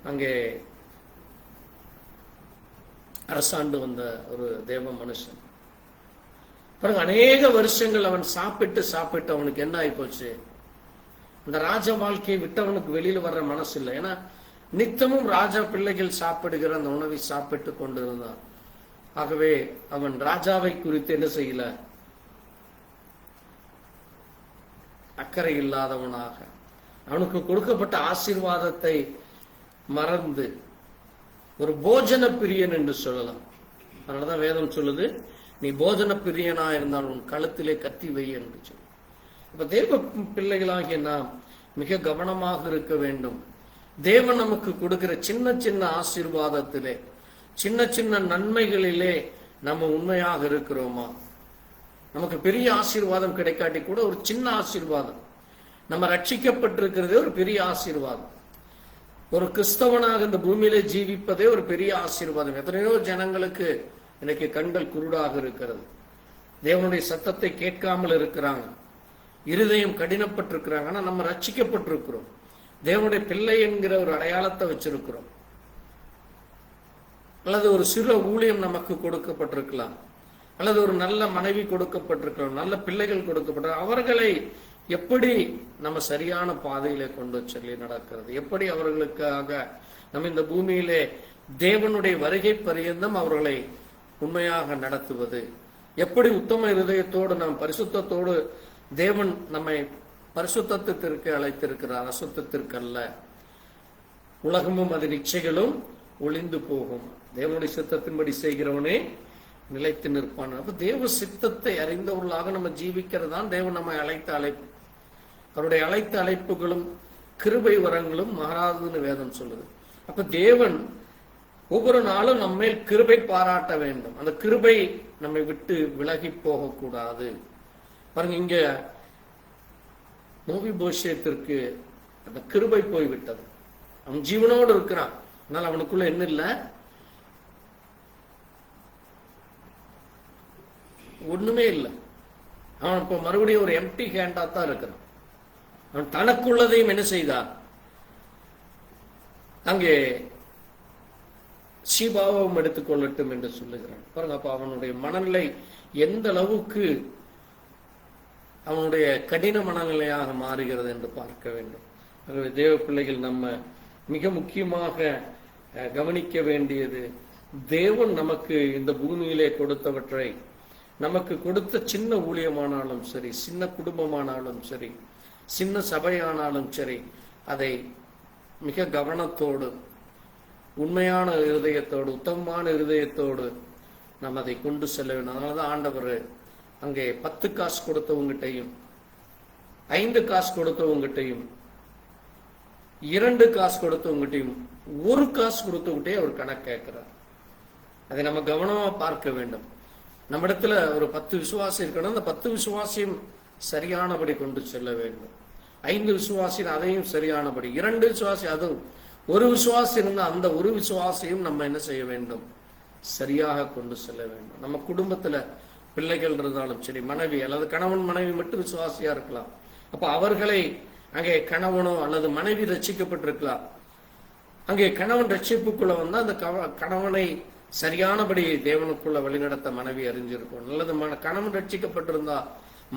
அங்கே அரசாண்டு வந்த ஒரு தேவ மனுஷன். பிறகு அநேக வருஷங்கள் அவன் சாப்பிட்டு அவனுக்கு என்ன ஆகி போச்சு, அந்த ராஜ வாழ்க்கையை விட்டவனுக்கு வெளியில வர்ற மனசு இல்லை. ஏன்னா நித்தமும் ராஜா பிள்ளைகள் சாப்பிடுகிற அந்த உணவை சாப்பிட்டு கொண்டிருந்தான். ஆகவே அவன் ராஜாவை குறித்து என்ன செய்யல, அக்கறை இல்லாதவனாக, அவனுக்கு கொடுக்கப்பட்ட ஆசீர்வாதத்தை மறந்து ஒரு போஜன பிரியன் என்று சொல்லலாம். அதனாலதான் வேதம் சொல்லுது, நீ போஜன பிரியனா இருந்தால் உன் கழுத்திலே கத்தி வை என்று சொல்லு. இப்ப தேவ பிள்ளைகளாகிய நாம் மிக கவனமாக இருக்க வேண்டும். தேவன் நமக்கு கொடுக்கிற சின்ன சின்ன ஆசீர்வாதத்திலே, சின்ன சின்ன நன்மைகளிலே நம்ம உண்மையாக இருக்கிறோமா? நமக்கு பெரிய ஆசீர்வாதம் கிடைக்காட்டி கூட ஒரு சின்ன ஆசீர்வாதம், நம்ம ரட்சிக்கப்பட்டிருக்கிறதே ஒரு பெரிய ஆசீர்வாதம். ஒரு கிறிஸ்தவனாக இந்த பூமியிலே ஜீவிப்பதே ஒரு பெரிய ஆசீர்வாதம். எத்தனையோ ஜனங்களுக்கு இன்னைக்கு கண்கள் குருடாக இருக்கிறது, தேவனுடைய சத்தத்தை கேட்காமல் இருக்கிறாங்க, இருதயம் கடினப்பட்டிருக்கிறாங்க. ஆனா நம்ம ரட்சிக்கப்பட்டிருக்கிறோம், தேவனுடைய பிள்ளை என்கிற ஒரு அடையாளத்தை வச்சிருக்கிறோம். அல்லது ஒரு சிறு ஊழியம் நமக்கு கொடுக்கப்பட்டிருக்கலாம், அல்லது ஒரு நல்ல மனைவி கொடுக்கப்பட்டிருக்கலாம், நல்ல பிள்ளைகள் கொடுக்கப்பட்ட, அவர்களை எப்படி நம்ம சரியான பாதையில கொண்டு சொல்லி நடக்கிறது, எப்படி அவர்களுக்காக நம்ம இந்த பூமியிலே தேவனுடைய வருகை பரியந்தம் அவர்களை உண்மையாக நடத்துவது, எப்படி உத்தம இருதயத்தோடு நாம் பரிசுத்தத்தோடு, தேவன் நம்மை பரிசுத்தத்திற்கு அழைத்திருக்கிறார், அசுத்தத்திற்கு அல்ல. உலகமும் அதன் இச்சைகளும் ஒளிந்து போகும், தேவனுடைய சித்தத்தின்படி செய்கிறவனே நிலைத்து நிற்பான். அப்ப தேவ சித்தத்தை அறிந்தவர்களாக நம்ம ஜீவிக்கிறது தான் தேவன் நம்மை அழைத்த அழைப்பு. அவருடைய அழைத்த அழைப்புகளும் கிருபை வரங்களும் மாறாதுன்னு வேதம் சொல்லுது. அப்ப தேவன் ஒவ்வொரு நாளும் நம்ம மேல் கிருபை பாராட்ட வேண்டும். அந்த கிருபை நம்மை விட்டு விலகி போகக்கூடாது. பாருங்க, இங்க மோபிபோஷேத்திற்கு அந்த கிருபை போய்விட்டது. அவன் ஜீவனோடு இருக்கிறான், ஆனால் அவனுக்குள்ள என்ன இல்லை, ஒண்ணுமே இல்லை. அவன் இப்ப மறுபடியும் ஒரு எம்டி ஹேண்டா தான் இருக்கிறான். அவன் தனக்குள்ளதையும் என்ன செய்தான், அங்கே சீபாவும் எடுத்துக்கொள்ளட்டும் என்று சொல்லுகிறான். பாருங்க, அப்ப அவனுடைய மனநிலை எந்த அளவுக்கு அவனுடைய கடின மனநிலையாக மாறுகிறது என்று பார்க்க வேண்டும். ஆகவே தேவ பிள்ளைகள் நம்ம மிக முக்கியமாக கவனிக்க வேண்டியது, தேவன் நமக்கு இந்த பூமியிலே கொடுத்தவற்றை, நமக்கு கொடுத்த சின்ன ஊழியமானாலும் சரி, சின்ன குடும்பமானாலும் சரி, சின்ன சபையானாலும் சரி, அதை மிக கவனத்தோடு, உண்மையான இருதயத்தோடு, உத்தமமான இருதயத்தோடு நாம் அதை கொண்டு செல்ல வேண்டும். அதனாலதான் ஆண்டவர் அங்கே 10 காசு கொடுத்தவங்கிட்டையும் 5 காசு கொடுத்தவங்கிட்டையும் 2 காசு கொடுத்தவங்கிட்டையும் 1 காசு கொடுத்தவங்கிட்டே அவர் கணக்கு கேட்கிறார். அதை நம்ம கவனமா பார்க்க வேண்டும். நம்ம இடத்துல ஒரு 10 விசுவாசி இருக்கணும். அந்த 10 விசுவாசியும் சரியானபடி கொண்டு செல்ல வேண்டும். 5 விசுவாசி அதையும் சரியானபடி, 2 விசுவாசி அதுவும், 1 விசுவாசி இருந்தா அந்த 1 விசுவாசியும் நம்ம என்ன செய்ய வேண்டும், சரியாக கொண்டு செல்ல வேண்டும். நம்ம குடும்பத்துல பிள்ளைகள் இருந்தாலும் சரி, மனைவி அல்லது கணவன் மனைவி மட்டும் விசுவாசியா இருக்கலாம். அப்ப அவர்களை அங்கே கணவனோ அல்லது மனைவி ரட்சிக்கப்பட்டிருக்கலாம். அங்கே கணவன் ரட்சிப்புக்குள்ள வந்தா அந்த கணவனை சரியானபடி தேவனுக்குள்ள வழிநடத்த மனைவி அறிஞ்சிருக்கும். அல்லது கணவன் ரட்சிக்கப்பட்டிருந்தா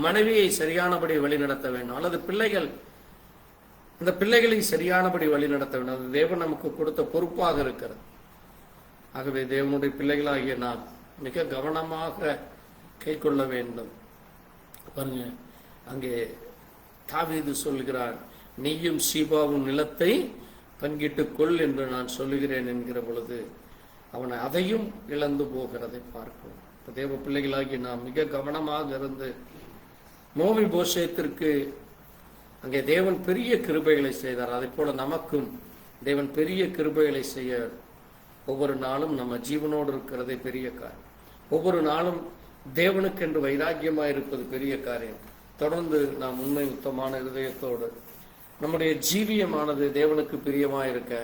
மனைவியை சரியானபடி வழிநடத்த வேண்டும். அல்லது பிள்ளைகள், இந்த பிள்ளைகளை சரியானபடி வழிநடத்த வேண்டும். அது தேவன் நமக்கு கொடுத்த பொறுப்பாக இருக்கிறது. ஆகவே தேவனுடைய பிள்ளைகளாகிய நாம் மிக கவனமாக கை கொள்ள வேண்டும். பாருங்க, அங்கே தாவீது சொல்கிறார், நீயும் சீபாவும் நிலத்தை பங்கிட்டுக் கொள் என்று நான் சொல்லுகிறேன் என்கிற பொழுது அவனை அதையும் இழந்து போகிறதை பார்க்கிறோம். தேவ பிள்ளைகளாகி நாம் மிக கவனமாக இருந்து, மோபிபோஷேத்திற்கு அங்கே தேவன் பெரிய கிருபைகளை செய்தார். அதை போல நமக்கும் தேவன் பெரிய கிருபைகளை செய்ய ஒவ்வொரு நாளும் நம்ம ஜீவனோடு இருக்கிறதே பெரிய காரியம். ஒவ்வொரு நாளும் தேவனுக்கென்று வைராக்கியமாக இருப்பது பெரிய காரியம். தொடர்ந்து நாம் உண்மை உத்தமான இருதயத்தோடு நம்முடைய ஜீவியமானது தேவனுக்கு பிரியமாக இருக்க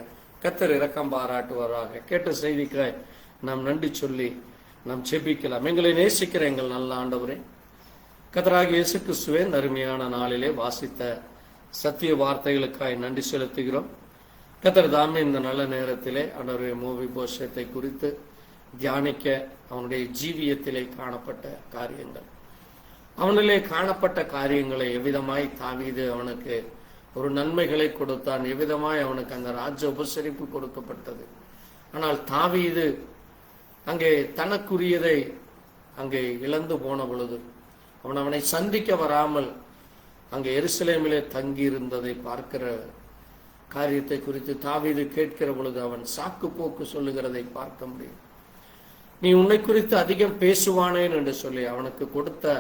கர்த்தர் இரக்கம் பாராட்டுவாராக. கேட்ட செய்திக்காய் நாம் நன்றி சொல்லி நாம் செபிக்கலாம். எங்களை நேசிக்கிற எங்கள் நல்ல ஆண்டவரே, கர்த்தராகிய இயேசு கிறிஸ்துவின் அருமையான நாளிலே வாசித்த சத்திய வார்த்தைகளுக்காய் நன்றி செலுத்துகிறோம். கர்த்தர் தாமே இந்த நல்ல நேரத்திலே ஆண்டவரே மோபிபோஷேத்தை குறித்து தியானிக்க, அவனுடைய ஜீவியத்திலே காணப்பட்ட காரியங்கள், அவனிலே காணப்பட்ட காரியங்களை எவ்விதமாய் தாவீது அவனுக்கு ஒரு நன்மைகளை கொடுத்தான், எவ்விதமாய் அவனுக்கு அந்த ராஜ்ய உபசரிப்பு கொடுக்கப்பட்டது. ஆனால் தாவீது அங்கே தனக்குரியதை அங்கே இழந்து போன பொழுது அவனை சந்திக்க வராமல் அங்கே எருசலேமிலே தங்கி இருந்ததை பார்க்கிற காரியத்தை குறித்து தாவீது கேட்கிற பொழுது அவன் சாக்கு போக்கு சொல்லுகிறதை பார்க்க முடியும். நீ உன்னை குறித்து அதிகம் பேசுவானேன் என்று சொல்லி அவனுக்கு கொடுத்த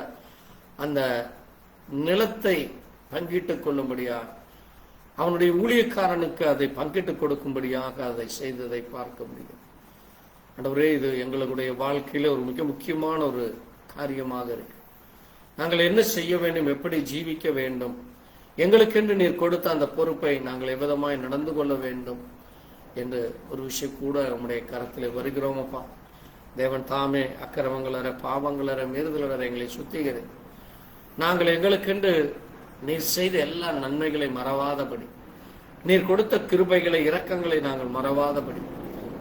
அந்த நிலத்தை பங்கிட்டுக் கொள்ளும்படியா, அவனுடைய ஊழியக்காரனுக்கு அதை பங்கிட்டுக் கொடுக்கும்படியாக அதை செய்ததை பார்க்க முடியும். ஆண்டவரே, இது எங்களுடைய வாழ்க்கையில ஒரு மிக முக்கியமான ஒரு காரியமாக இருக்கு. நாங்கள் என்ன செய்ய வேண்டும், எப்படி ஜீவிக்க வேண்டும், எங்களுக்கென்று நீர் கொடுத்த அந்த பொறுப்பை நாங்கள் எவ்விதமாய் நடந்து கொள்ள வேண்டும் என்று ஒரு விஷயம் கூட நம்முடைய கரத்தில் வருகிறோமப்பா. தேவன் தாமே அக்கிரமங்களற, பாவங்களற, மீறுதலற எங்களை சுத்திகரி. நாங்கள் எங்களுக்கென்று நீர் செய்த எல்லா நன்மைகளை மறவாதபடி, நீர் கொடுத்த கிருபைகளை, இரக்கங்களை நாங்கள் மறவாதபடி,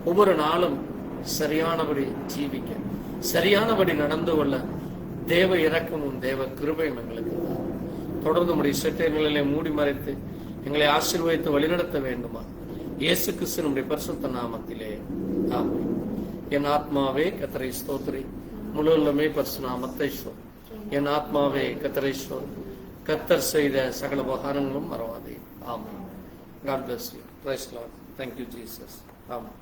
ஒவ்வொரு நாளும் சரியானபடி ஜீவிக்க, சரியானபடி நடந்து கொள்ள தேவ இரக்கமும் தேவ கிருபையும் எங்களுக்கு தொடர்ந்து நம்முடைய சட்டங்களிலே மூடி மறைத்து எங்களை ஆசீர்வதித்து வழிநடத்த வேண்டுமா? இயேசு கிறிஸ்து நம்முடைய பரிசுத்த நாமத்திலே ஆமென். என் ஆத்மாவே கர்த்தரை ஸ்தோத்திரி, முழு உள்ளமே பரிசுத்த நாமத்தை ஸ்தோத்திரி. என் ஆத்மாவே கர்த்தரை ஸ்தோத்திரி, கர்த்தர் செய்த சகல உபகாரங்களும் மறவாதே. ஆமென். God bless you. Praise the Lord. Thank you Jesus. ஆமென்.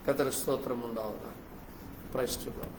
கர்த்தர் ஸ்தோத்திரம் உண்டாவதாக. Praise to God.